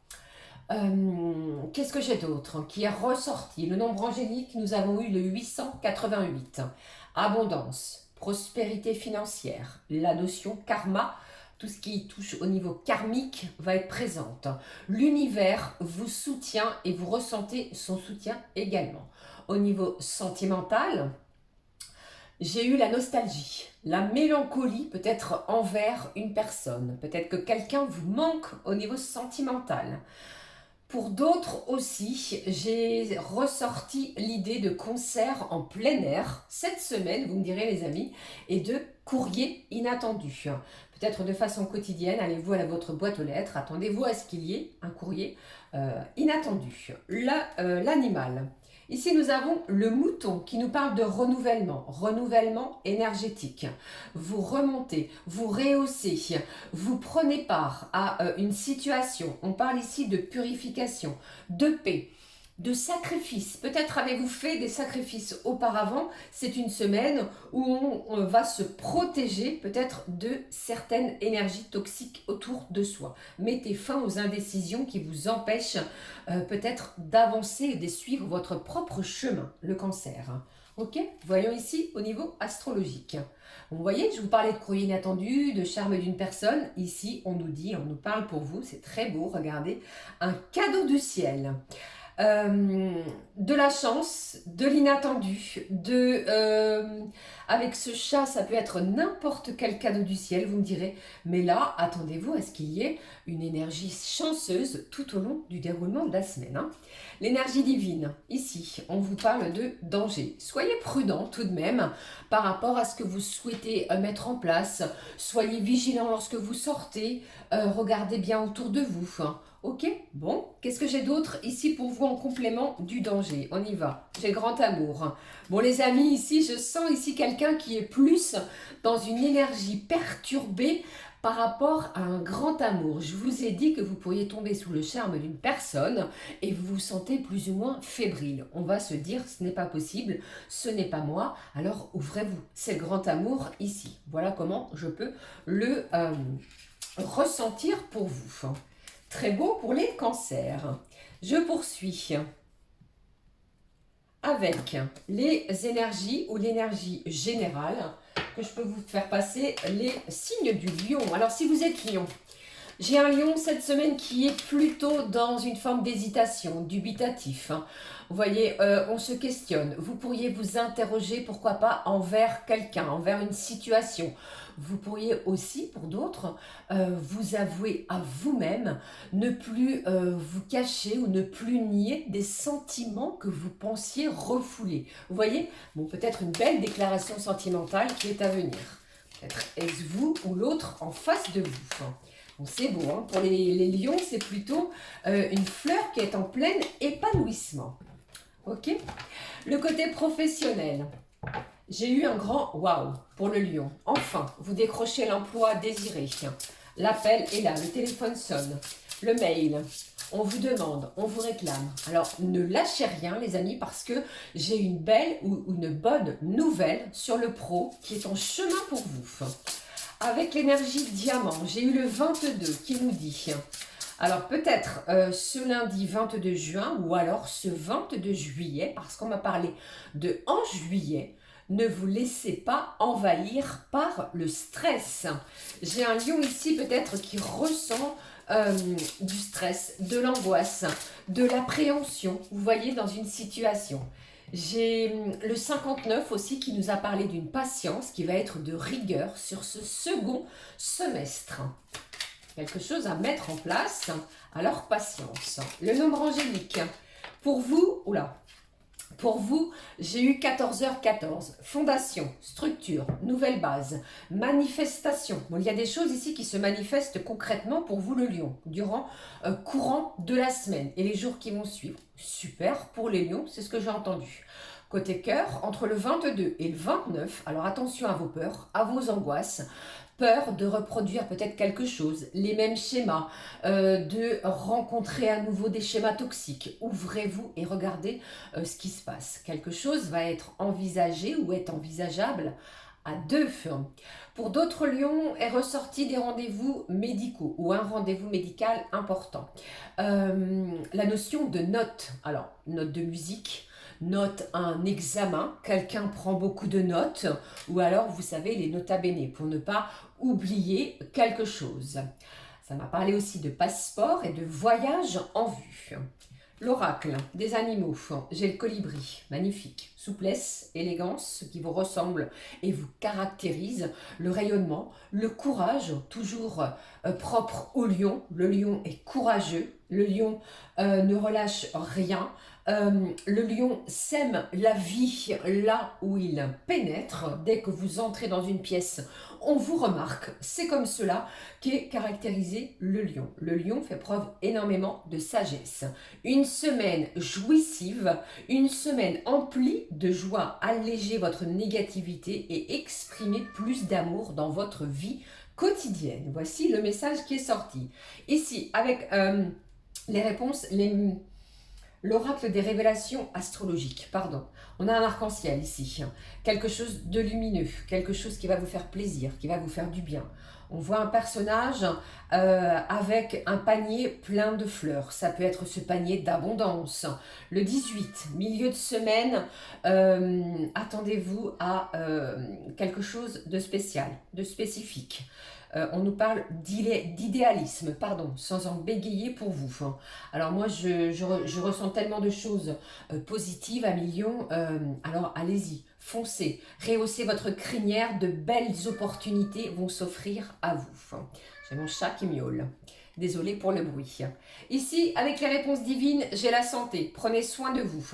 Qu'est-ce que j'ai d'autre qui est ressorti? Le nombre angélique, nous avons eu le 888. Abondance, prospérité financière, la notion karma, tout ce qui touche au niveau karmique va être présente. L'univers vous soutient et vous ressentez son soutien également. Au niveau sentimental, j'ai eu la nostalgie, la mélancolie peut-être envers une personne. Peut-être que quelqu'un vous manque au niveau sentimental. Pour d'autres aussi, j'ai ressorti l'idée de concert en plein air cette semaine, vous me direz les amis, et de courrier inattendu. Peut-être de façon quotidienne, allez-vous à votre boîte aux lettres, attendez-vous à ce qu'il y ait un courrier inattendu. L'animal. Ici, nous avons le mouton qui nous parle de renouvellement, renouvellement énergétique. Vous remontez, vous rehaussez, vous prenez part à une situation. On parle ici de purification, de paix, de sacrifice. Peut-être avez-vous fait des sacrifices auparavant. C'est une semaine où on va se protéger peut-être de certaines énergies toxiques autour de soi. Mettez fin aux indécisions qui vous empêchent peut-être d'avancer et de suivre votre propre chemin, le cancer. Ok, voyons ici au niveau astrologique. Vous voyez, je vous parlais de courrier inattendu, de charme d'une personne. Ici, on nous parle pour vous, c'est très beau, regardez, un cadeau du ciel. De la chance, de l'inattendu, avec ce chat, ça peut être n'importe quel cadeau du ciel, vous me direz, mais là, attendez-vous à ce qu'il y ait une énergie chanceuse tout au long du déroulement de la semaine. L'énergie divine, ici, on vous parle de danger. Soyez prudent tout de même par rapport à ce que vous souhaitez mettre en place. Soyez vigilant lorsque vous sortez, regardez bien autour de vous. Ok, bon, qu'est-ce que j'ai d'autre ici pour vous en complément du danger? On y va, j'ai le grand amour. Bon les amis, ici, je sens ici quelqu'un qui est plus dans une énergie perturbée par rapport à un grand amour. Je vous ai dit que vous pourriez tomber sous le charme d'une personne et vous vous sentez plus ou moins fébrile. On va se dire, ce n'est pas possible, ce n'est pas moi, alors ouvrez-vous. C'est le grand amour ici. Voilà comment je peux le ressentir pour vous. Très beau pour les cancers. Je poursuis avec les énergies ou l'énergie générale que je peux vous faire passer les signes du lion. Alors si vous êtes lion, j'ai un lion cette semaine qui est plutôt dans une forme d'hésitation, dubitatif. Vous voyez, on se questionne. Vous pourriez vous interroger, pourquoi pas, envers quelqu'un, envers une situation. Vous pourriez aussi, pour d'autres, vous avouer à vous-même, ne plus vous cacher ou ne plus nier des sentiments que vous pensiez refouler. Vous voyez, bon, peut-être une belle déclaration sentimentale qui est à venir. Peut-être est-ce vous ou l'autre en face de vous. Bon, c'est beau, hein. Pour les lions, c'est plutôt une fleur qui est en plein épanouissement. Ok. Le côté professionnel. J'ai eu un grand waouh pour le lion. Enfin, vous décrochez l'emploi désiré. L'appel est là, le téléphone sonne, le mail. On vous demande, on vous réclame. Alors, ne lâchez rien, les amis, parce que j'ai une belle ou une bonne nouvelle sur le pro qui est en chemin pour vous. Avec l'énergie diamant, j'ai eu le 22 qui nous dit Alors peut-être ce lundi 22 juin ou alors ce 22 juillet, parce qu'on m'a parlé de en juillet. Ne vous laissez pas envahir par le stress. J'ai un lion ici peut-être qui ressent du stress, de l'angoisse, de l'appréhension, vous voyez, dans une situation. J'ai le 59 aussi qui nous a parlé d'une patience qui va être de rigueur sur ce second semestre. Quelque chose à mettre en place, alors patience. Le nombre angélique, pour vous, oula, pour vous, j'ai eu 14h14. Fondation, structure, nouvelle base, manifestation. Bon, il y a des choses ici qui se manifestent concrètement pour vous, le lion, durant courant de la semaine et les jours qui vont suivre. Super pour les lions, c'est ce que j'ai entendu. Côté cœur, entre le 22 et le 29, alors attention à vos peurs, à vos angoisses. Peur de reproduire peut-être quelque chose, les mêmes schémas, de rencontrer à nouveau des schémas toxiques. Ouvrez-vous et regardez ce qui se passe. Quelque chose va être envisagé ou est envisageable à deux. Pour d'autres lions, est ressorti des rendez-vous médicaux ou un rendez-vous médical important. La notion de note, alors note de musique, note un examen, quelqu'un prend beaucoup de notes, ou alors vous savez les nota bene pour ne pas oublier quelque chose. Ça m'a parlé aussi de passeport et de voyage en vue. L'oracle des animaux, j'ai le colibri, magnifique, souplesse, élégance, ce qui vous ressemble et vous caractérise, le rayonnement, le courage, toujours propre au lion, le lion est courageux, le lion ne relâche rien, le lion sème la vie là où il pénètre. Dès que vous entrez dans une pièce, on vous remarque. C'est comme cela qu'est caractérisé le lion. Le lion fait preuve énormément de sagesse. Une semaine jouissive, une semaine emplie de joie. Allégez votre négativité et exprimez plus d'amour dans votre vie quotidienne. Voici le message qui est sorti. Ici, avec les réponses, l'oracle des révélations astrologiques, pardon. On a un arc-en-ciel ici, quelque chose de lumineux, quelque chose qui va vous faire plaisir, qui va vous faire du bien. On voit un personnage avec un panier plein de fleurs. Ça peut être ce panier d'abondance. Le 18, milieu de semaine, attendez-vous à quelque chose de spécial, de spécifique. On nous parle d'idéalisme, pardon, sans en bégayer pour vous. Alors moi, je ressens tellement de choses positives à millions. Alors allez-y, foncez, rehaussez votre crinière, de belles opportunités vont s'offrir à vous. J'ai mon chat qui miaule. Désolée pour le bruit. Ici, avec les réponses divines, j'ai la santé. Prenez soin de vous.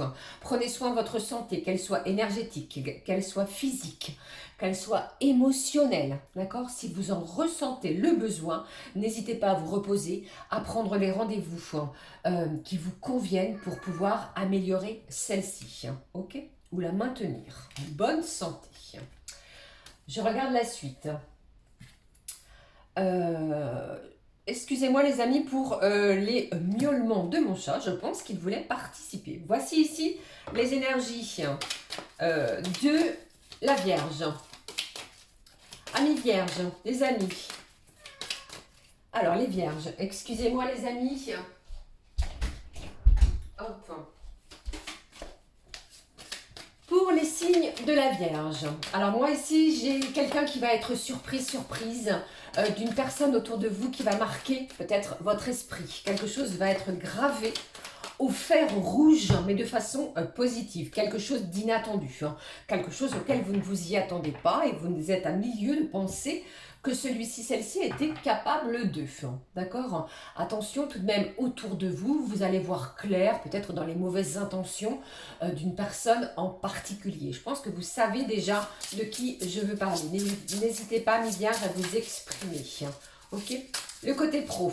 Prenez soin de votre santé, qu'elle soit énergétique, qu'elle soit physique, qu'elle soit émotionnelle. D'accord? Si vous en ressentez le besoin, n'hésitez pas à vous reposer, à prendre les rendez-vous qui vous conviennent pour pouvoir améliorer celle-ci. Ok? Ou la maintenir. Bonne santé. Je regarde la suite. Excusez-moi les amis pour les miaulements de mon chat, je pense qu'il voulait participer. Voici ici les énergies de la Vierge. Amis Vierges, les amis. Alors les Vierges, excusez-moi les amis. Hop. Pour les signes de la Vierge. Alors moi ici, j'ai quelqu'un qui va être surprise d'une personne autour de vous qui va marquer peut-être votre esprit. Quelque chose va être gravé au fer rouge, mais de façon positive. Quelque chose d'inattendu. Quelque chose auquel vous ne vous y attendez pas et vous êtes à milieu de penser que celui-ci, celle-ci était capable de. D'accord? Attention tout de même autour de vous, vous allez voir clair, peut-être dans les mauvaises intentions d'une personne en particulier. Je pense que vous savez déjà de qui je veux parler. N'hésitez pas, mes Vierges, à vous exprimer. Ok? Le côté pro.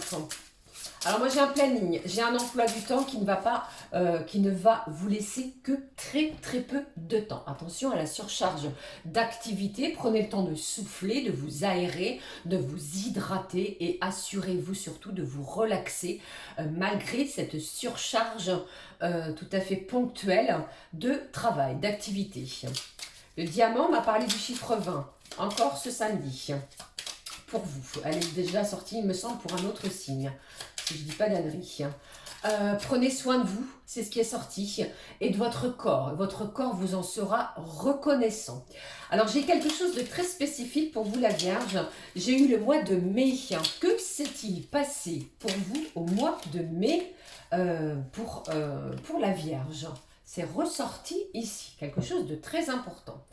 Alors moi j'ai un planning, j'ai un emploi du temps qui ne va vous laisser que très peu de temps. Attention à la surcharge d'activité, prenez le temps de souffler, de vous aérer, de vous hydrater et assurez-vous surtout de vous relaxer malgré cette surcharge tout à fait ponctuelle de travail, d'activité. Le diamant m'a parlé du chiffre 20, encore ce samedi. Pour vous, elle est déjà sortie il me semble pour un autre signe. si je dis pas d'ânerie. Prenez soin de vous, c'est ce qui est sorti, et de votre corps. Votre corps vous en sera reconnaissant. Alors, j'ai quelque chose de très spécifique pour vous, la Vierge. J'ai eu le mois de mai. Que s'est-il passé pour vous au mois de mai pour la Vierge? C'est ressorti ici, quelque chose de très important.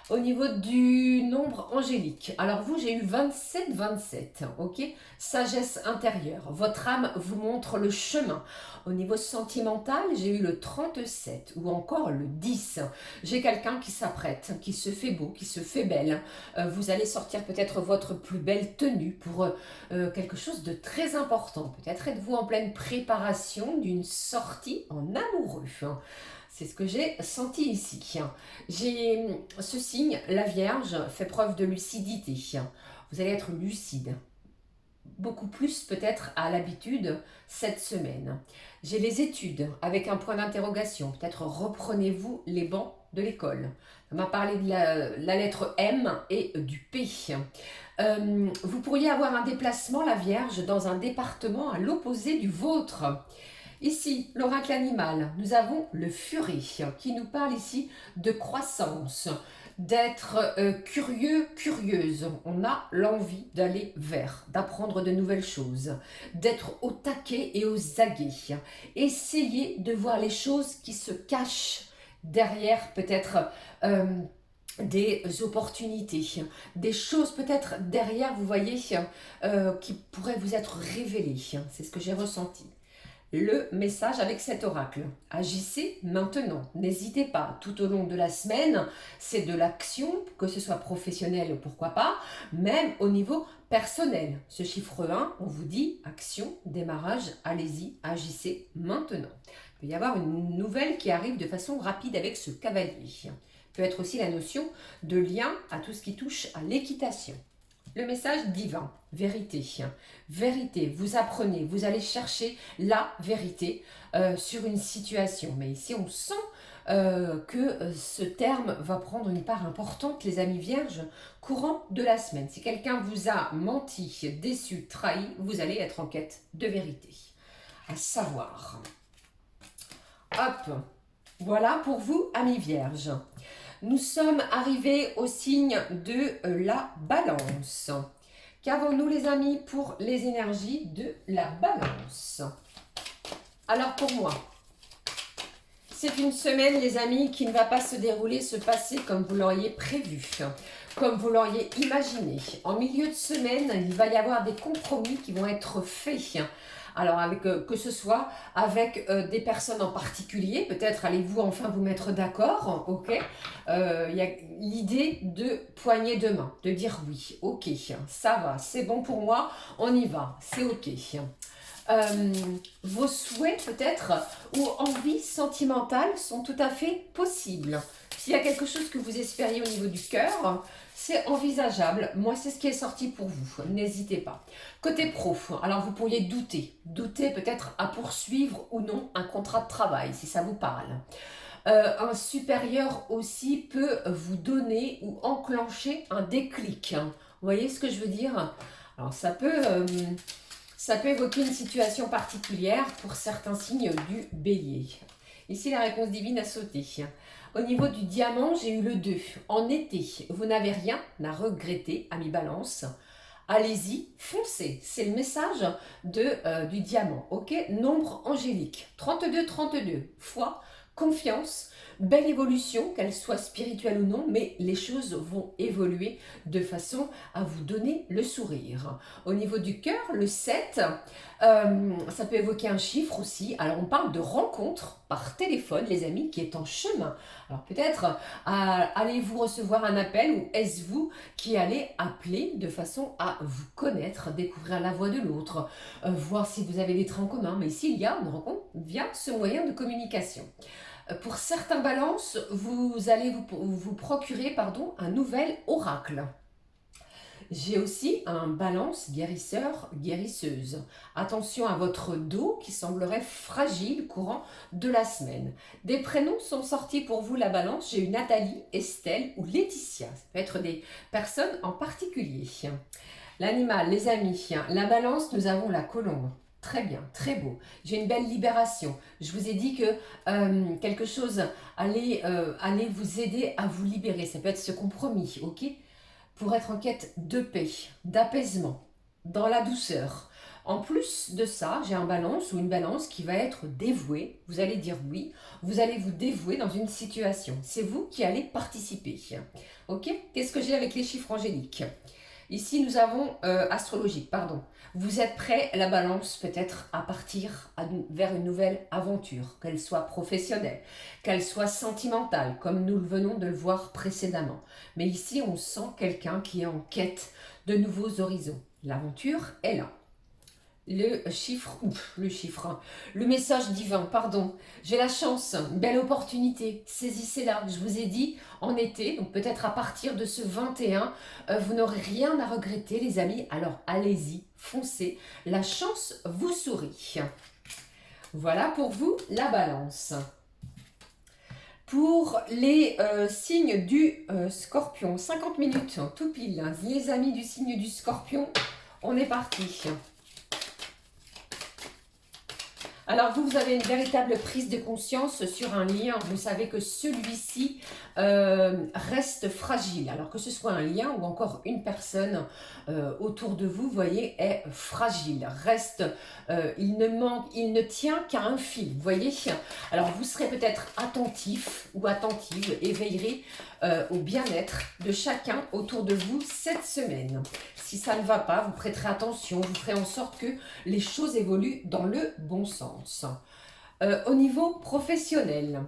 Au niveau du nombre angélique, alors vous, j'ai eu 27, ok? Sagesse intérieure, votre âme vous montre le chemin. Au niveau sentimental, j'ai eu le 37 ou encore le 10. J'ai quelqu'un qui s'apprête, qui se fait beau, qui se fait belle. Vous allez sortir peut-être votre plus belle tenue pour quelque chose de très important. Peut-être êtes-vous en pleine préparation d'une sortie en amoureux. C'est ce que j'ai senti ici. J'ai ce signe, la Vierge, fait preuve de lucidité. Vous allez être lucide. Beaucoup plus peut-être à l'habitude cette semaine. J'ai les études avec un point d'interrogation. Peut-être reprenez-vous les bancs de l'école. On m'a parlé de la lettre M et du P. Vous pourriez avoir un déplacement, la Vierge, dans un département à l'opposé du vôtre. Ici, l'oracle animal, nous avons le furet qui nous parle ici de croissance, d'être curieux, curieuse. On a l'envie d'aller vers, d'apprendre de nouvelles choses, d'être au taquet et aux aguets. Essayez de voir les choses qui se cachent derrière peut-être des opportunités, des choses peut-être derrière, vous voyez, qui pourraient vous être révélées. C'est ce que j'ai ressenti. Le message avec cet oracle. Agissez maintenant. N'hésitez pas. Tout au long de la semaine, c'est de l'action, que ce soit professionnel ou pourquoi pas, même au niveau personnel. Ce chiffre 1, on vous dit action, démarrage, allez-y, agissez maintenant. Il peut y avoir une nouvelle qui arrive de façon rapide avec ce cavalier. Il peut être aussi la notion de lien à tout ce qui touche à l'équitation. Le message divin, vérité. Vérité, vous apprenez, vous allez chercher la vérité sur une situation. Mais ici, on sent que ce terme va prendre une part importante, les amis vierges, courant de la semaine. Si quelqu'un vous a menti, déçu, trahi, vous allez être en quête de vérité. À savoir. Hop, voilà pour vous, amis vierges. Nous sommes arrivés au signe de la balance. Qu'avons-nous les amis pour les énergies de la balance? Alors pour moi, c'est une semaine les amis qui ne va pas se dérouler, se passer comme vous l'auriez prévu, comme vous l'auriez imaginé. En milieu de semaine, il va y avoir des compromis qui vont être faits. Alors, que ce soit avec des personnes en particulier, peut-être allez-vous enfin vous mettre d'accord, ok. Il y a l'idée de poignée de main, de dire oui, ok, ça va, c'est bon pour moi, on y va, c'est ok. Vos souhaits peut-être ou envies sentimentales sont tout à fait possibles. S'il y a quelque chose que vous espériez au niveau du cœur, c'est envisageable. Moi, c'est ce qui est sorti pour vous. N'hésitez pas. Côté pro, alors vous pourriez douter. Douter peut-être à poursuivre ou non un contrat de travail, si ça vous parle. Un supérieur aussi peut vous donner ou enclencher un déclic. Vous voyez ce que je veux dire? Alors, ça peut évoquer une situation particulière pour certains signes du bélier. Ici, la réponse divine a sauté. Au niveau du diamant, j'ai eu le 2. En été, vous n'avez rien à regretter, ami balance. Allez-y, foncez. C'est le message du diamant. Ok. Nombre angélique. 32. Foi, confiance, belle évolution, qu'elle soit spirituelle ou non, mais les choses vont évoluer de façon à vous donner le sourire. Au niveau du cœur, le 7, ça peut évoquer un chiffre aussi. Alors on parle de rencontre par téléphone, les amis, qui est en chemin. Alors peut-être allez-vous recevoir un appel ou est-ce vous qui allez appeler de façon à vous connaître, découvrir la voix de l'autre, voir si vous avez des traits en commun. Mais ici, il y a une rencontre via ce moyen de communication. Pour certains balances, vous allez vous procurer un nouvel oracle. J'ai aussi un balance guérisseur, guérisseuse. Attention à votre dos qui semblerait fragile courant de la semaine. Des prénoms sont sortis pour vous la balance. J'ai eu Nathalie, Estelle ou Laetitia. Ça peut être des personnes en particulier. L'animal, les amis. La balance, nous avons la colombe. Très bien, très beau. J'ai une belle libération. Je vous ai dit que quelque chose allait vous aider à vous libérer. Ça peut être ce compromis, ok? Pour être en quête de paix, d'apaisement, dans la douceur. En plus de ça, j'ai un balance ou une balance qui va être dévouée. Vous allez dire oui, vous allez vous dévouer dans une situation. C'est vous qui allez participer. Ok? Qu'est-ce que j'ai avec les chiffres angéliques? Ici, nous avons astrologique, pardon. Vous êtes prêt, la balance, peut-être à partir vers une nouvelle aventure, qu'elle soit professionnelle, qu'elle soit sentimentale, comme nous venons de le voir précédemment. Mais ici, on sent quelqu'un qui est en quête de nouveaux horizons. L'aventure est là. Le message divin, pardon. J'ai la chance, une belle opportunité, saisissez-la. Je vous ai dit en été, donc peut-être à partir de ce 21, vous n'aurez rien à regretter les amis, alors allez-y, foncez, la chance vous sourit. Voilà pour vous la balance. Pour les signes du scorpion, 50 minutes, tout pile, hein. Les amis du signe du scorpion, on est parti. Alors vous avez une véritable prise de conscience sur un lien. Vous savez que celui-ci reste fragile. Alors que ce soit un lien ou encore une personne autour de vous, vous voyez, est fragile. Il ne tient qu'à un fil, vous voyez. Alors vous serez peut-être attentif ou attentive et veillerez au bien-être de chacun autour de vous cette semaine. Si ça ne va pas, vous prêterez attention, vous ferez en sorte que les choses évoluent dans le bon sens. Au niveau professionnel,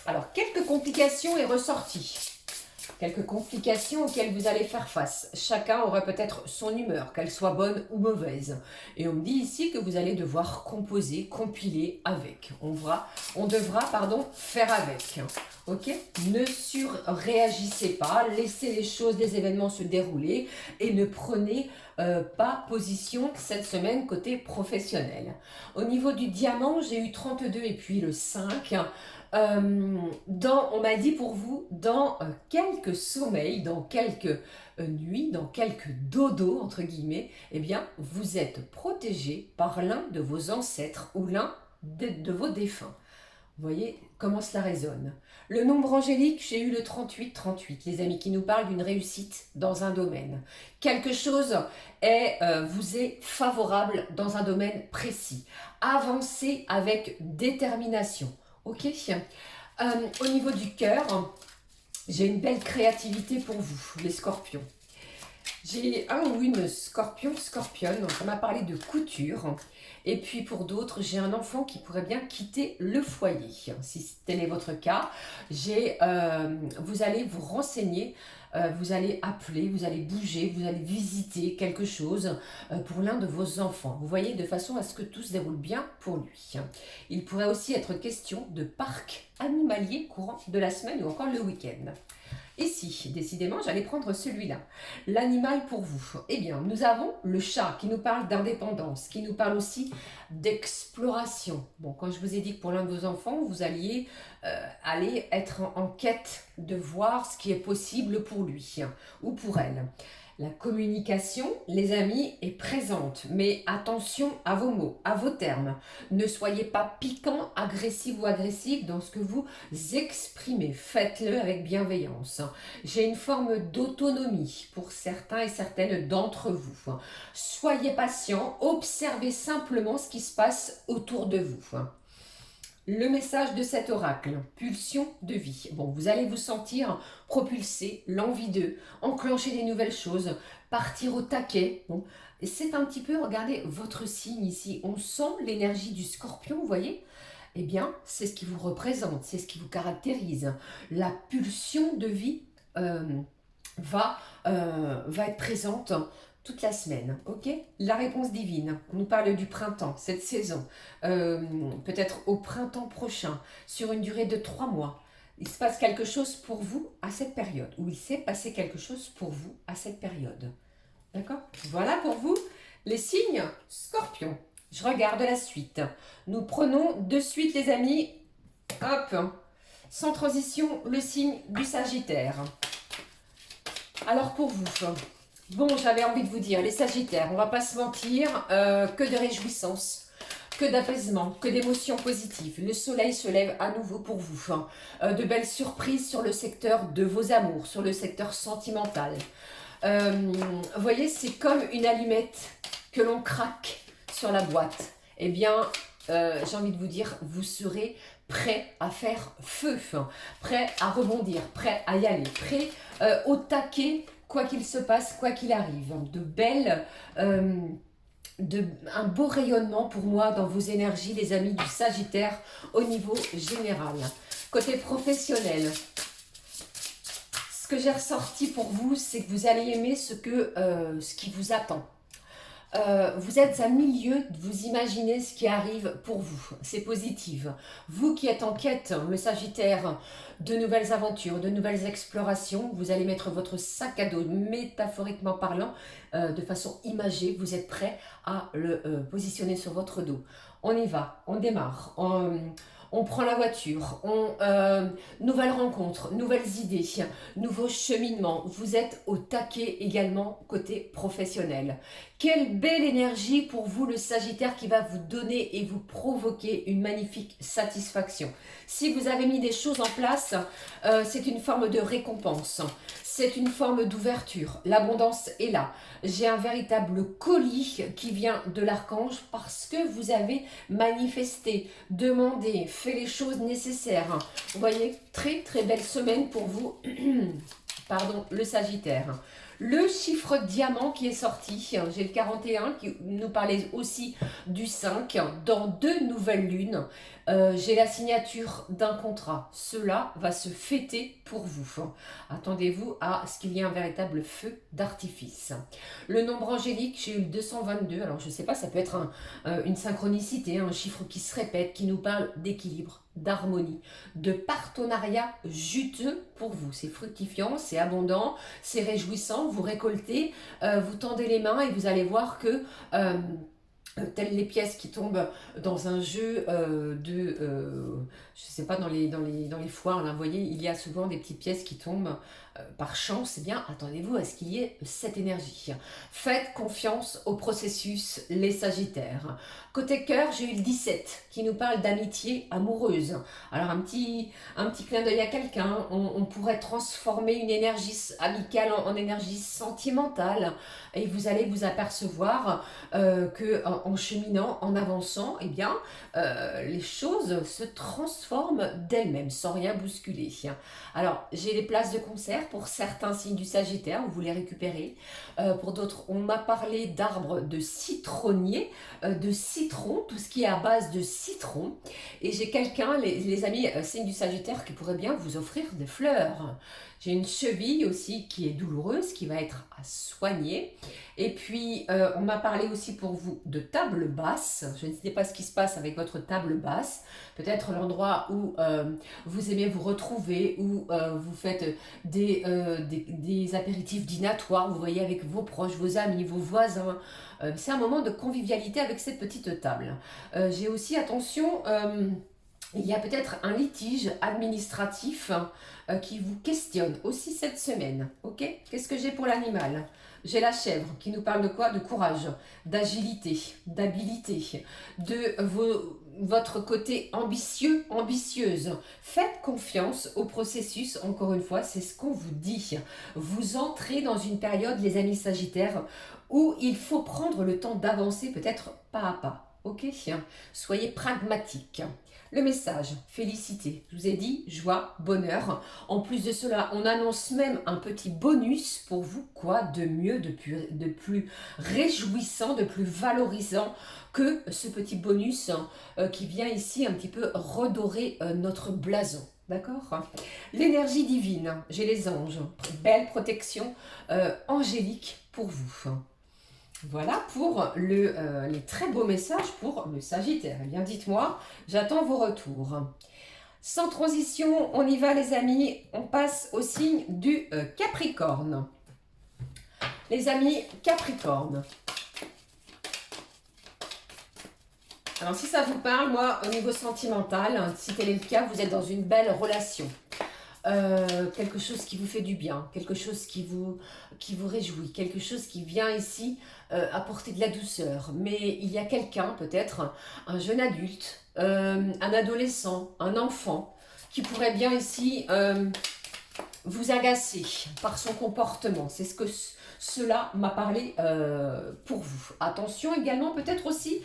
alors quelques complications est ressorties. Quelques complications auxquelles vous allez faire face. Chacun aura peut-être son humeur, qu'elle soit bonne ou mauvaise. Et on me dit ici que vous allez devoir composer, compiler avec. On devra, faire avec. Ok? Ne surréagissez pas, laissez les choses, les événements se dérouler et ne prenez pas position cette semaine côté professionnel. Au niveau du diamant, j'ai eu 32 et puis le 5. On m'a dit pour vous, dans quelques sommeils, dans quelques nuits, dans quelques dodos, entre guillemets, eh bien, vous êtes protégé par l'un de vos ancêtres ou l'un de vos défunts. Vous voyez comment cela résonne. Le nombre angélique, j'ai eu le 38-38, les amis, qui nous parlent d'une réussite dans un domaine. Quelque chose vous est favorable dans un domaine précis. Avancez avec détermination. Ok. Au niveau du cœur, j'ai une belle créativité pour vous, les scorpions. J'ai un ou une scorpionne, on m'a parlé de couture. Et puis pour d'autres, j'ai un enfant qui pourrait bien quitter le foyer. Si tel est votre cas, vous allez vous renseigner, vous allez appeler, vous allez bouger, vous allez visiter quelque chose pour l'un de vos enfants. Vous voyez, de façon à ce que tout se déroule bien pour lui. Il pourrait aussi être question de parc animalier courant de la semaine ou encore le week-end. Ici, décidément, j'allais prendre celui-là. L'animal pour vous. Eh bien, nous avons le chat qui nous parle d'indépendance, qui nous parle aussi d'exploration. Bon, quand je vous ai dit que pour l'un de vos enfants, vous alliez aller être en quête de voir ce qui est possible pour lui ou pour elle. La communication, les amis, est présente, mais attention à vos mots, à vos termes. Ne soyez pas piquant, agressif ou agressif dans ce que vous exprimez. Faites-le avec bienveillance. J'ai une forme d'autonomie pour certains et certaines d'entre vous. Soyez patient, observez simplement ce qui se passe autour de vous. Le message de cet oracle, pulsion de vie. Bon, vous allez vous sentir propulsé, l'envie de enclencher des nouvelles choses, partir au taquet. Bon, c'est un petit peu, regardez, votre signe ici. On sent l'énergie du scorpion, vous voyez? Eh bien, c'est ce qui vous représente, c'est ce qui vous caractérise. La pulsion de vie va être présente toute la semaine, ok? La réponse divine, on nous parle du printemps, cette saison, peut-être au printemps prochain, sur une durée de 3 mois. Il se passe quelque chose pour vous à cette période, ou il s'est passé quelque chose pour vous à cette période. D'accord? Voilà pour vous les signes scorpions. Je regarde la suite. Nous prenons de suite les amis, hop, sans transition, le signe du Sagittaire. Alors pour vous... Bon, j'avais envie de vous dire, les Sagittaires, on va pas se mentir, que de réjouissance. que d'apaisement, que d'émotions positives. Le soleil se lève à nouveau pour vous. De belles surprises sur le secteur de vos amours, sur le secteur sentimental. Vous voyez, c'est comme une allumette que l'on craque sur la boîte. Eh bien, j'ai envie de vous dire, vous serez prêt à faire feu, prêt à rebondir, prêt à y aller, prêt au taquet, quoi qu'il se passe, quoi qu'il arrive. Un beau rayonnement pour moi dans vos énergies, les amis du Sagittaire, au niveau général. Côté professionnel, ce que j'ai ressorti pour vous, c'est que vous allez aimer ce qui vous attend. Vous êtes à milieu de vous imaginer ce qui arrive pour vous. C'est positif. Vous qui êtes en quête, le Sagittaire, de nouvelles aventures, de nouvelles explorations, vous allez mettre votre sac à dos, métaphoriquement parlant, de façon imagée. Vous êtes prêt à le positionner sur votre dos. On y va, on démarre. On prend la voiture, nouvelles rencontres, nouvelles idées, nouveaux cheminements. Vous êtes au taquet également côté professionnel. Quelle belle énergie pour vous le Sagittaire qui va vous donner et vous provoquer une magnifique satisfaction. Si vous avez mis des choses en place, c'est une forme de récompense. C'est une forme d'ouverture. L'abondance est là. J'ai un véritable colis qui vient de l'archange parce que vous avez manifesté, demandé, fait les choses nécessaires. Vous voyez, très très belle semaine pour vous, pardon, le Sagittaire. Le chiffre diamant qui est sorti, j'ai le 41 qui nous parlait aussi du 5, dans 2 nouvelles lunes. J'ai la signature d'un contrat. Cela va se fêter pour vous. Attendez-vous à ce qu'il y ait un véritable feu d'artifice. Le nombre angélique, j'ai eu le 222. Alors je ne sais pas, ça peut être une synchronicité, un chiffre qui se répète, qui nous parle d'équilibre, d'harmonie, de partenariat juteux pour vous. C'est fructifiant, c'est abondant, c'est réjouissant. Vous récoltez, vous tendez les mains et vous allez voir que... telles les pièces qui tombent dans un jeu je sais pas, dans les foires, là, vous voyez, il y a souvent des petites pièces qui tombent par chance. Eh bien, attendez-vous à ce qu'il y ait cette énergie. Faites confiance au processus, les Sagittaires. Côté cœur, j'ai eu le 17 qui nous parle d'amitié amoureuse. Alors, un petit clin d'œil à quelqu'un, on pourrait transformer une énergie amicale en énergie sentimentale et vous allez vous apercevoir que en cheminant, en avançant, eh bien, les choses se transforment d'elles-mêmes sans rien bousculer. Alors, j'ai des places de concert pour certains signes du Sagittaire, vous les récupérez. Pour d'autres, on m'a parlé d'arbres de citronnier, de citron, tout ce qui est à base de citron. Et j'ai quelqu'un, les amis signes du Sagittaire, qui pourrait bien vous offrir des fleurs. J'ai une cheville aussi qui est douloureuse, qui va être à soigner. Et puis, on m'a parlé aussi pour vous de table basse. Je ne sais pas ce qui se passe avec votre table basse. Peut-être l'endroit où vous aimez vous retrouver, où vous faites des apéritifs dînatoires, vous voyez, avec vos proches, vos amis, vos voisins. C'est un moment de convivialité avec cette petite table. J'ai aussi, attention... il y a peut-être un litige administratif qui vous questionne aussi cette semaine. Ok? Qu'est-ce que j'ai pour l'animal? J'ai la chèvre qui nous parle de quoi? De courage, d'agilité, d'habileté, de votre côté ambitieux, ambitieuse. Faites confiance au processus, encore une fois, c'est ce qu'on vous dit. Vous entrez dans une période, les amis Sagittaires, où il faut prendre le temps d'avancer peut-être pas à pas. Ok? Soyez pragmatique. Le message, félicité, je vous ai dit, joie, bonheur. En plus de cela, on annonce même un petit bonus pour vous, quoi de mieux, de plus réjouissant, de plus valorisant que ce petit bonus qui vient ici un petit peu redorer notre blason. D'accord? L'énergie divine, j'ai les anges, belle protection angélique pour vous. Voilà pour les très beaux messages pour le Sagittaire. Eh bien, dites-moi, j'attends vos retours. Sans transition, on y va les amis. On passe au signe du Capricorne. Les amis Capricorne. Alors, si ça vous parle, moi, au niveau sentimental, si tel est le cas, vous êtes dans une belle relation. quelque chose qui vous fait du bien, quelque chose qui vous réjouit, quelque chose qui vient ici apporter de la douceur. Mais il y a quelqu'un, peut-être un jeune adulte, un adolescent, un enfant, qui pourrait bien ici vous agacer par son comportement. C'est ce que cela m'a parlé pour vous. Attention également peut-être aussi,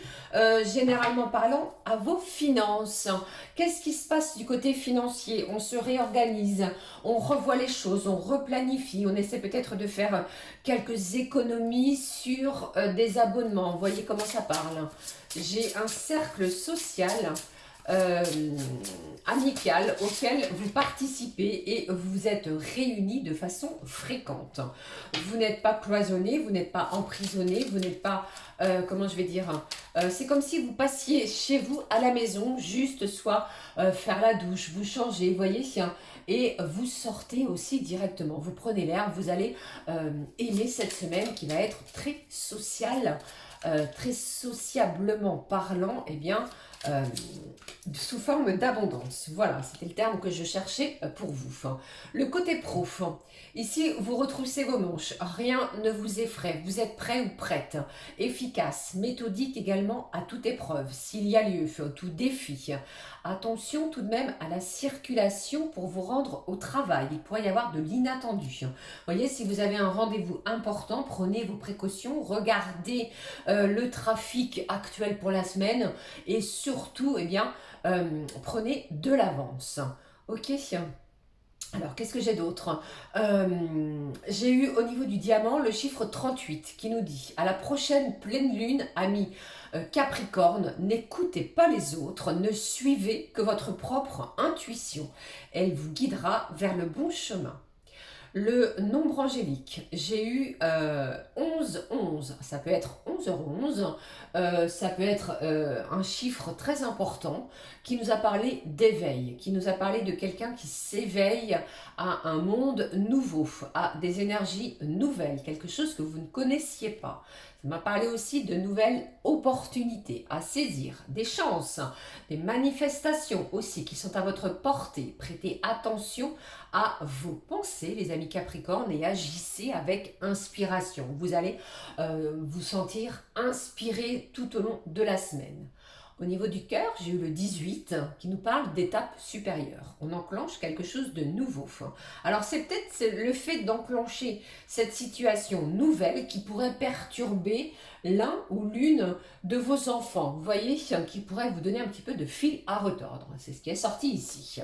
généralement parlant, à vos finances. Qu'est-ce qui se passe du côté financier? On se réorganise, on revoit les choses, on replanifie, on essaie peut-être de faire quelques économies sur des abonnements. Vous voyez comment ça parle. J'ai un cercle social euh, amical auquel vous participez et vous êtes réunis de façon fréquente. Vous n'êtes pas cloisonné, vous n'êtes pas emprisonné, vous n'êtes pas, comment je vais dire, c'est comme si vous passiez chez vous à la maison, juste soit faire la douche, vous changez, vous voyez, et vous sortez aussi directement. Vous prenez l'air, vous allez aimer cette semaine qui va être très sociale, très sociablement parlant, eh bien, sous forme d'abondance. Voilà, c'était le terme que je cherchais pour vous. Le côté pro, ici vous retroussez vos manches, rien ne vous effraie, vous êtes prêt ou prête, efficace, méthodique également à toute épreuve, s'il y a lieu, tout défi. Attention tout de même à la circulation pour vous rendre au travail, il pourrait y avoir de l'inattendu. Vous voyez, si vous avez un rendez-vous important, prenez vos précautions, regardez le trafic actuel pour la semaine et surtout, eh bien, prenez de l'avance. Ok. Alors, qu'est-ce que j'ai d'autre? J'ai eu au niveau du diamant le chiffre 38 qui nous dit: à la prochaine pleine lune, ami Capricorne, n'écoutez pas les autres, ne suivez que votre propre intuition. Elle vous guidera vers le bon chemin. Le nombre angélique, j'ai eu 11-11, ça peut être 11h11, ça peut être un chiffre très important qui nous a parlé d'éveil, qui nous a parlé de quelqu'un qui s'éveille à un monde nouveau, à des énergies nouvelles, quelque chose que vous ne connaissiez pas. Ça m'a parlé aussi de nouvelles opportunités à saisir, des chances, des manifestations aussi qui sont à votre portée. Prêtez attention à vos pensées, les amis Capricorne, et agissez avec inspiration. Vous allez vous sentir inspiré tout au long de la semaine. Au niveau du cœur, j'ai eu le 18 qui nous parle d'étape supérieure. On enclenche quelque chose de nouveau. Alors c'est peut-être le fait d'enclencher cette situation nouvelle qui pourrait perturber l'un ou l'une de vos enfants. Vous voyez, qui pourrait vous donner un petit peu de fil à retordre. C'est ce qui est sorti ici.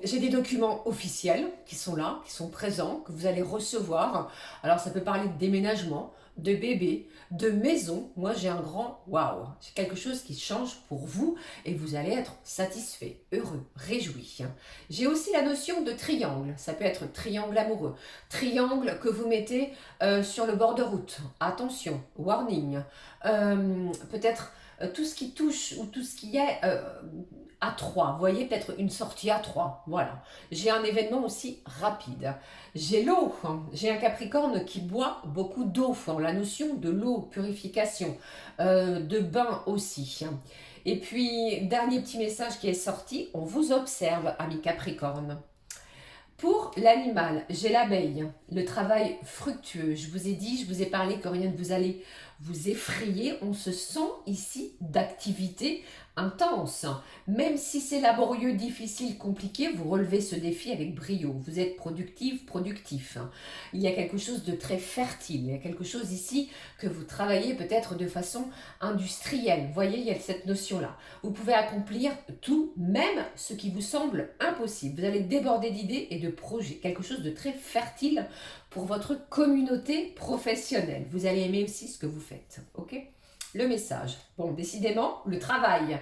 J'ai des documents officiels qui sont là, qui sont présents, que vous allez recevoir. Alors ça peut parler de déménagement, de bébé, de maison. Moi j'ai un grand waouh. C'est quelque chose qui change pour vous et vous allez être satisfait, heureux, réjoui. J'ai aussi la notion de triangle. Ça peut être triangle amoureux, triangle que vous mettez sur le bord de route. Attention, warning. Peut-être tout ce qui touche ou tout ce qui est à 3, vous voyez, peut-être une sortie à 3, voilà. J'ai un événement aussi rapide. J'ai l'eau, j'ai un Capricorne qui boit beaucoup d'eau, la notion de l'eau, purification, de bain aussi. Et puis, dernier petit message qui est sorti, on vous observe, amis Capricorne. Pour l'animal, j'ai l'abeille, le travail fructueux. Je vous ai dit, je vous ai parlé que rien ne vous allait vous effrayer. On se sent ici d'activité intense. Même si c'est laborieux, difficile, compliqué, vous relevez ce défi avec brio. Vous êtes productif, productif. Il y a quelque chose de très fertile. Il y a quelque chose ici que vous travaillez peut-être de façon industrielle. Vous voyez, il y a cette notion-là. Vous pouvez accomplir tout, même ce qui vous semble impossible. Vous allez déborder d'idées et de projets. Quelque chose de très fertile pour votre communauté professionnelle. Vous allez aimer aussi ce que vous faites. Ok ? Le message. Bon, décidément, le travail,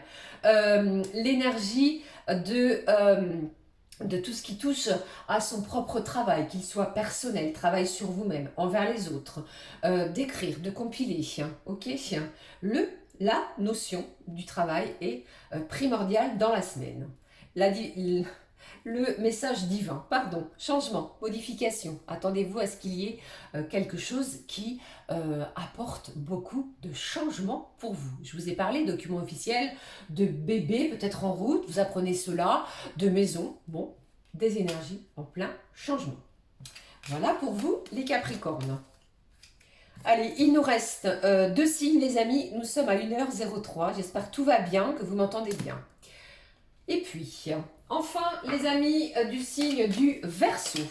l'énergie de tout ce qui touche à son propre travail, qu'il soit personnel, travail sur vous-même, envers les autres, d'écrire, de compiler, ok. La notion du travail est primordiale dans la semaine. le message divin. Pardon, changement, modification. Attendez-vous à ce qu'il y ait quelque chose qui apporte beaucoup de changements pour vous. Je vous ai parlé de documents officiels, de bébés peut-être en route, vous apprenez cela, de maison, bon, des énergies en plein changement. Voilà pour vous les Capricornes. Allez, il nous reste 2 signes les amis, nous sommes à 1h03, j'espère que tout va bien, que vous m'entendez bien. Et puis, enfin les amis du signe du Verseau.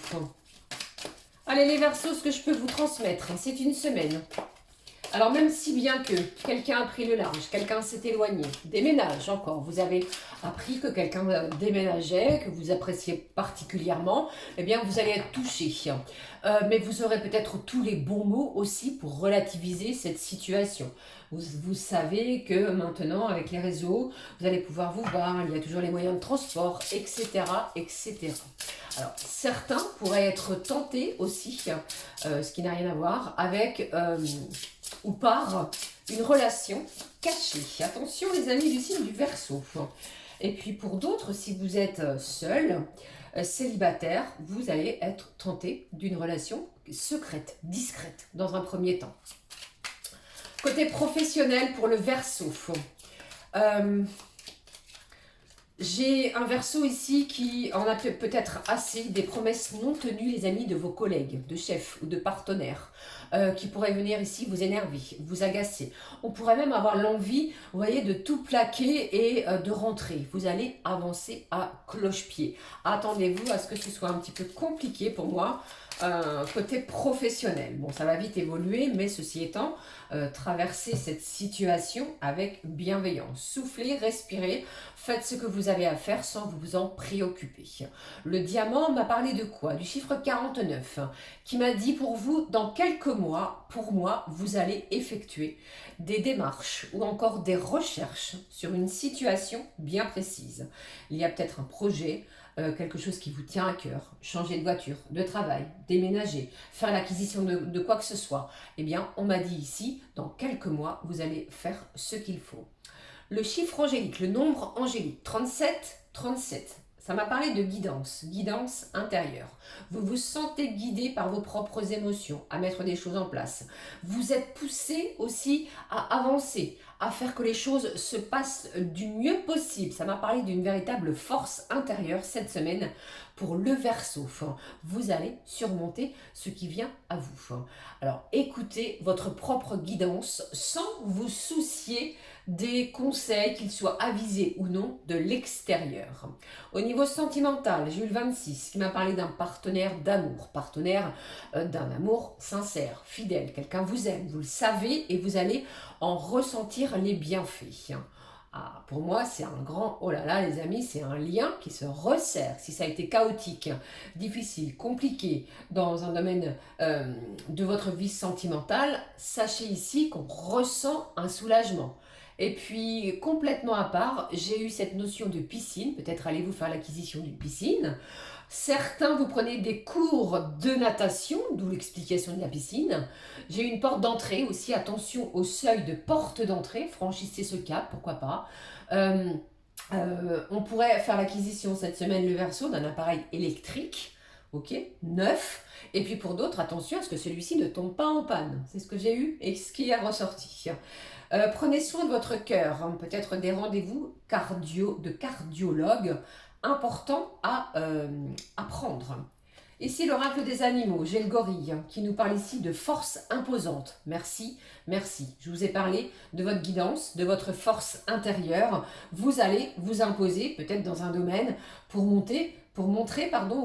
Allez les Verseaux, ce que je peux vous transmettre, c'est une semaine. Alors même si bien que quelqu'un a pris le large, quelqu'un s'est éloigné, déménage encore, vous avez appris que quelqu'un déménageait, que vous appréciez particulièrement, eh bien vous allez être touché. Mais vous aurez peut-être tous les bons mots aussi pour relativiser cette situation. Vous savez que maintenant, avec les réseaux, vous allez pouvoir vous voir, il y a toujours les moyens de transport, etc. etc. Alors, certains pourraient être tentés aussi, ce qui n'a rien à voir, avec ou par une relation cachée. Attention les amis du signe du Verseau. Et puis pour d'autres, si vous êtes seul, célibataire, vous allez être tenté d'une relation secrète, discrète, dans un premier temps. Côté professionnel pour le Verseau, j'ai un Verseau ici qui en a peut-être assez des promesses non tenues, les amis, de vos collègues, de chefs ou de partenaires, qui pourraient venir ici vous énerver, vous agacer. On pourrait même avoir l'envie, vous voyez, de tout plaquer et de rentrer. Vous allez avancer à cloche-pied. Attendez-vous à ce que ce soit un petit peu compliqué pour moi, côté professionnel. Bon, ça va vite évoluer, mais ceci étant, traversez cette situation avec bienveillance. Soufflez, respirez, faites ce que vous avez à faire sans vous en préoccuper. Le diamant m'a parlé de quoi? Du chiffre 49, qui m'a dit pour vous, dans quelques mois, pour moi, vous allez effectuer des démarches ou encore des recherches sur une situation bien précise. Il y a peut-être un projet, quelque chose qui vous tient à cœur, changer de voiture, de travail, déménager, faire l'acquisition de quoi que ce soit. Eh bien, on m'a dit ici, dans quelques mois, vous allez faire ce qu'il faut. Le chiffre angélique, le nombre angélique, 37, 37. Ça m'a parlé de guidance, guidance intérieure. Vous vous sentez guidé par vos propres émotions, à mettre des choses en place. Vous êtes poussé aussi à avancer, à faire que les choses se passent du mieux possible. Ça m'a parlé d'une véritable force intérieure cette semaine pour le Verseau. Vous allez surmonter ce qui vient à vous. Alors écoutez votre propre guidance sans vous soucier des conseils, qu'ils soient avisés ou non, de l'extérieur. Au niveau sentimental, j'ai eu le 26 qui m'a parlé d'un partenaire d'amour, partenaire d'un amour sincère, fidèle. Quelqu'un vous aime, vous le savez et vous allez en ressentir les bienfaits. Ah, pour moi, c'est un grand, oh là là les amis, c'est un lien qui se resserre. Si ça a été chaotique, difficile, compliqué dans un domaine de votre vie sentimentale, sachez ici qu'on ressent un soulagement. Et puis, complètement à part, j'ai eu cette notion de piscine. Peut-être allez-vous faire l'acquisition d'une piscine. Certains, vous prenez des cours de natation, d'où l'explication de la piscine. J'ai eu une porte d'entrée aussi. Attention au seuil de porte d'entrée. Franchissez ce cap, pourquoi pas. On pourrait faire l'acquisition cette semaine, le Verseau, d'un appareil électrique. Ok, neuf. Et puis pour d'autres, attention à ce que celui-ci ne tombe pas en panne. C'est ce que j'ai eu et ce qui est ressorti. Prenez soin de votre cœur, hein, peut-être des rendez-vous de cardiologue importants à prendre. Ici, l'oracle des animaux, j'ai le gorille, hein, qui nous parle ici de force imposante. Merci, merci. Je vous ai parlé de votre guidance, de votre force intérieure. Vous allez vous imposer, peut-être dans un domaine, pour montrer, ou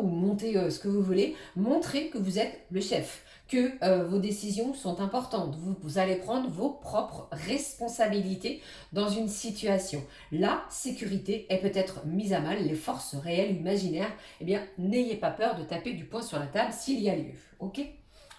monter ce que vous voulez, montrer que vous êtes le chef, que vos décisions sont importantes. Vous allez prendre vos propres responsabilités dans une situation. La sécurité est peut-être mise à mal, les forces réelles, imaginaires. Eh bien, n'ayez pas peur de taper du poing sur la table s'il y a lieu. Ok?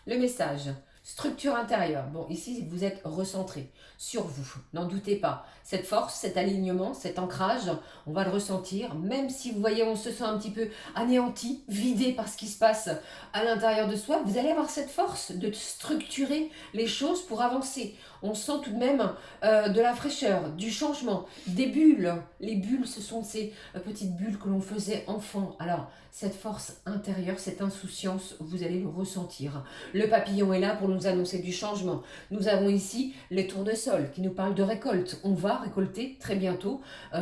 Le message. Structure intérieure. Bon, ici, vous êtes recentré sur vous. N'en doutez pas. Cette force, cet alignement, cet ancrage, on va le ressentir. Même si vous voyez, on se sent un petit peu anéanti, vidé par ce qui se passe à l'intérieur de soi, vous allez avoir cette force de structurer les choses pour avancer. On sent tout de même de la fraîcheur, du changement, des bulles. Les bulles, ce sont ces petites bulles que l'on faisait enfant. Alors, cette force intérieure, cette insouciance, vous allez le ressentir. Le papillon est là pour nous annoncer du changement. Nous avons ici les tournesols qui nous parlent de récolte. On va récolter très bientôt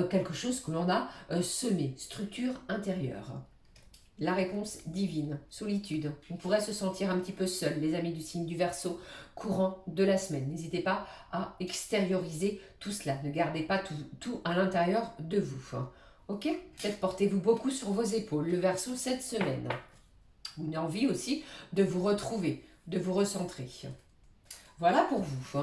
quelque chose que l'on a semé. Structure intérieure. La réponse divine, solitude. On pourrait se sentir un petit peu seul, les amis du signe du Verseau, courant de la semaine. N'hésitez pas à extérioriser tout cela. Ne gardez pas tout à l'intérieur de vous. Ok? Peut-être portez-vous beaucoup sur vos épaules, le Verseau, cette semaine. Une envie aussi de vous retrouver, de vous recentrer. Voilà pour vous.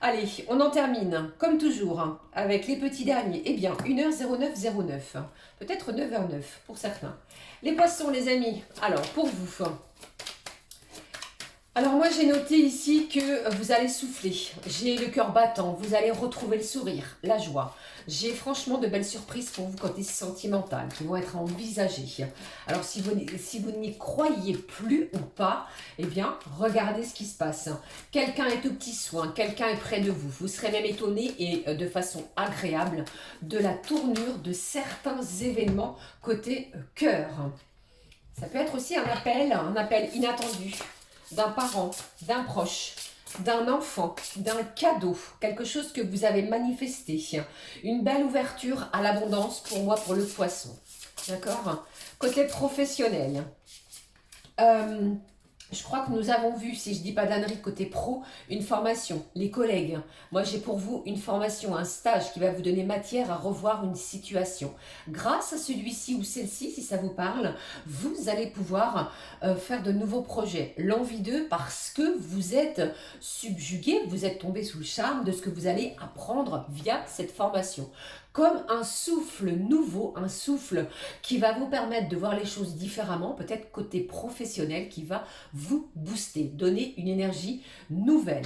Allez, on en termine, comme toujours, avec les petits derniers. Eh bien, 1h0909, peut-être 9h09 pour certains. Les poissons, les amis, alors, pour vous. Alors moi j'ai noté ici que vous allez souffler, j'ai le cœur battant, vous allez retrouver le sourire, la joie. J'ai franchement de belles surprises pour vous côté sentimental qui vont être envisagées. Alors si vous n'y croyez plus ou pas, eh bien regardez ce qui se passe. Quelqu'un est au petit soin, quelqu'un est près de vous. Vous serez même étonné et de façon agréable de la tournure de certains événements côté cœur. Ça peut être aussi un appel inattendu d'un parent, d'un proche, d'un enfant, d'un cadeau, quelque chose que vous avez manifesté. Une belle ouverture à l'abondance pour moi, pour le poisson. D'accord? Côté professionnel. Je crois que nous avons vu, si je ne dis pas d'ânerie côté pro, une formation, les collègues. Moi, j'ai pour vous une formation, un stage qui va vous donner matière à revoir une situation. Grâce à celui-ci ou celle-ci, si ça vous parle, vous allez pouvoir faire de nouveaux projets. L'envie d'eux parce que vous êtes subjugué, vous êtes tombé sous le charme de ce que vous allez apprendre via cette formation. Comme un souffle nouveau, un souffle qui va vous permettre de voir les choses différemment, peut-être côté professionnel qui va vous booster, donner une énergie nouvelle.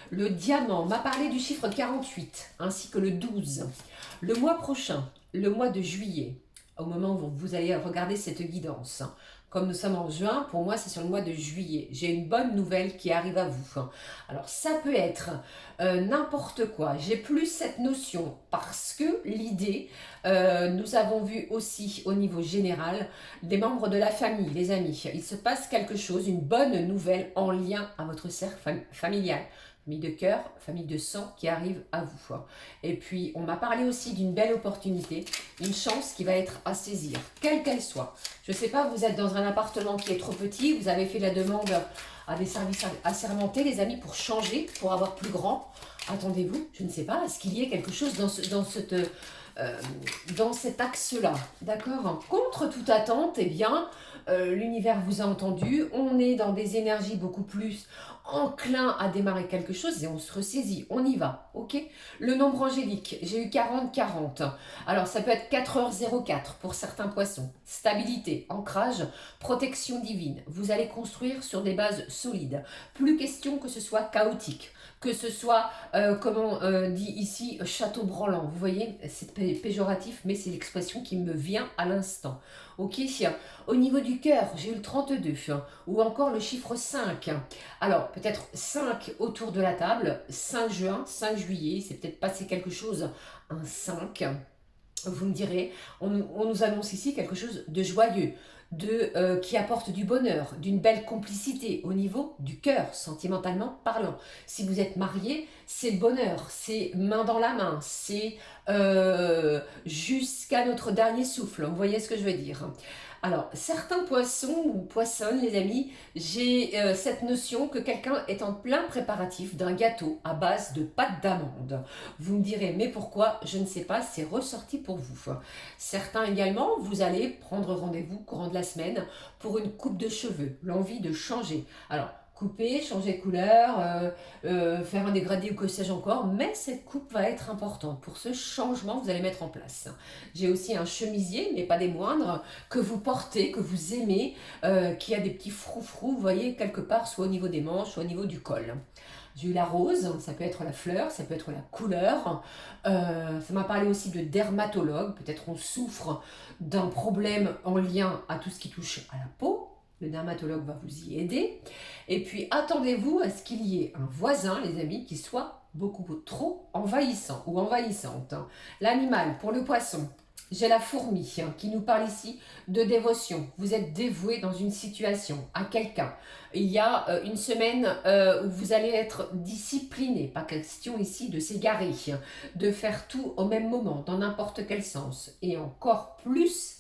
Le diamant m'a parlé du chiffre 48 ainsi que le 12. Le mois prochain, le mois de juillet, au moment où vous allez regarder cette guidance, comme nous sommes en juin, pour moi c'est sur le mois de juillet. J'ai une bonne nouvelle qui arrive à vous. Alors ça peut être n'importe quoi. J'ai plus cette notion parce que l'idée, nous avons vu aussi au niveau général des membres de la famille, les amis. Il se passe quelque chose, une bonne nouvelle en lien à votre cercle familial. Famille de cœur, famille de sang qui arrive à vous. Et puis, on m'a parlé aussi d'une belle opportunité, une chance qui va être à saisir, quelle qu'elle soit. Je ne sais pas, vous êtes dans un appartement qui est trop petit, vous avez fait la demande à des services assermentés, les amis, pour changer, pour avoir plus grand. Attendez-vous, je ne sais pas, est-ce qu'il y ait quelque chose dans cet axe-là, d'accord? Contre toute attente, eh bien, l'univers vous a entendu, on est dans des énergies beaucoup plus enclin à démarrer quelque chose et on se ressaisit, on y va, ok? Le nombre angélique, j'ai eu 40-40. Alors, ça peut être 4h04 pour certains poissons. Stabilité, ancrage, protection divine. Vous allez construire sur des bases solides. Plus question que ce soit chaotique, que ce soit, comme on dit ici, château branlant. Vous voyez, c'est péjoratif, mais c'est l'expression qui me vient à l'instant. Ok, au niveau du cœur, j'ai eu le 32, ou encore le chiffre 5. Alors, peut-être 5 autour de la table, 5 juin, 5 juillet, c'est peut-être passé quelque chose, un 5. Vous me direz, on nous annonce ici quelque chose de joyeux, qui apporte du bonheur, d'une belle complicité au niveau du cœur, sentimentalement parlant. Si vous êtes marié, c'est le bonheur, c'est main dans la main, c'est jusqu'à notre dernier souffle. Vous voyez ce que je veux dire? Alors, certains poissons ou poissonnes, les amis, j'ai cette notion que quelqu'un est en plein préparatif d'un gâteau à base de pâte d'amande. Vous me direz, mais pourquoi? Je ne sais pas, c'est ressorti pour vous. Certains également, vous allez prendre rendez-vous courant de la semaine pour une coupe de cheveux, l'envie de changer. Alors, couper, changer de couleur, faire un dégradé ou que sais-je encore, mais cette coupe va être importante pour ce changement que vous allez mettre en place. J'ai aussi un chemisier, mais pas des moindres, que vous portez, que vous aimez, qui a des petits froufrous, vous voyez, quelque part, soit au niveau des manches, soit au niveau du col. J'ai eu la rose, ça peut être la fleur, ça peut être la couleur. Ça m'a parlé aussi de dermatologue, peut-être on souffre d'un problème en lien à tout ce qui touche à la peau. Le dermatologue va vous y aider. Et puis, attendez-vous à ce qu'il y ait un voisin, les amis, qui soit beaucoup trop envahissant ou envahissante. L'animal, pour le poisson, j'ai la fourmi qui nous parle ici de dévotion. Vous êtes dévoué dans une situation, à quelqu'un. Il y a une semaine où vous allez être discipliné. Pas question ici de s'égarer, de faire tout au même moment, dans n'importe quel sens. Et encore plus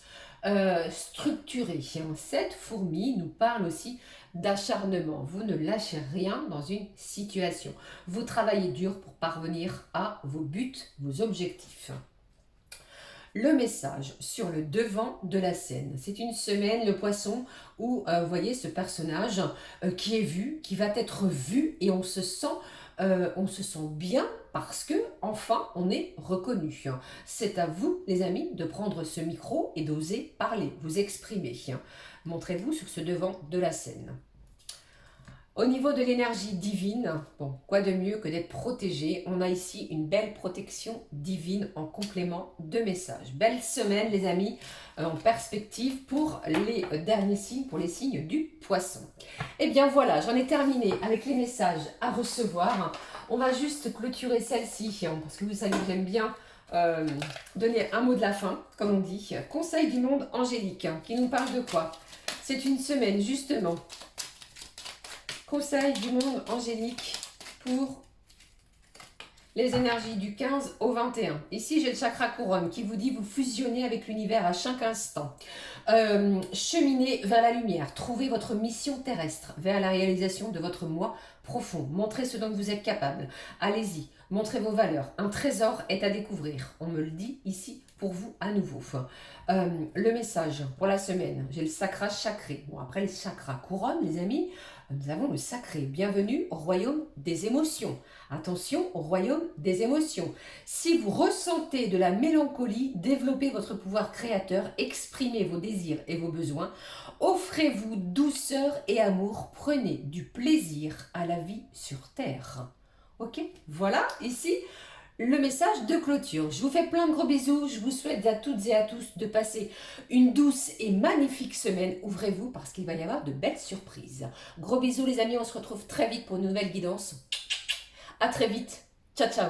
structuré. Cette fourmi nous parle aussi d'acharnement. Vous ne lâchez rien dans une situation. Vous travaillez dur pour parvenir à vos buts, vos objectifs. Le message sur le devant de la scène. C'est une semaine, le poisson, où vous voyez ce personnage qui est vu, qui va être vu et on se sent bien parce que enfin on est reconnu. C'est à vous les amis de prendre ce micro et d'oser parler, vous exprimer. Montrez-vous sur ce devant de la scène. Au niveau de l'énergie divine, bon, quoi de mieux que d'être protégé? On a ici une belle protection divine en complément de message. Belle semaine les amis, en perspective pour les derniers signes, pour les signes du poisson. Et bien voilà, j'en ai terminé avec les messages à recevoir. On va juste clôturer celle-ci, parce que vous savez que j'aime bien donner un mot de la fin, comme on dit. Conseil du monde angélique, qui nous parle de quoi? C'est une semaine justement. Conseil du monde angélique pour les énergies du 15 au 21. Ici, j'ai le chakra couronne qui vous dit vous fusionnez avec l'univers à chaque instant. Cheminez vers la lumière. Trouvez votre mission terrestre vers la réalisation de votre moi profond. Montrez ce dont vous êtes capable. Allez-y, montrez vos valeurs. Un trésor est à découvrir. On me le dit ici pour vous à nouveau. Le message pour la semaine, j'ai le sacra sacré. Bon, après le chakra couronne, les amis, nous avons le sacré. Bienvenue au royaume des émotions. Attention au royaume des émotions. Si vous ressentez de la mélancolie, développez votre pouvoir créateur, exprimez vos désirs et vos besoins, offrez-vous douceur et amour, prenez du plaisir à la vie sur Terre. Ok, voilà ici le message de clôture. Je vous fais plein de gros bisous. Je vous souhaite à toutes et à tous de passer une douce et magnifique semaine. Ouvrez-vous parce qu'il va y avoir de belles surprises. Gros bisous les amis, on se retrouve très vite pour une nouvelle guidance. À très vite. Ciao, ciao.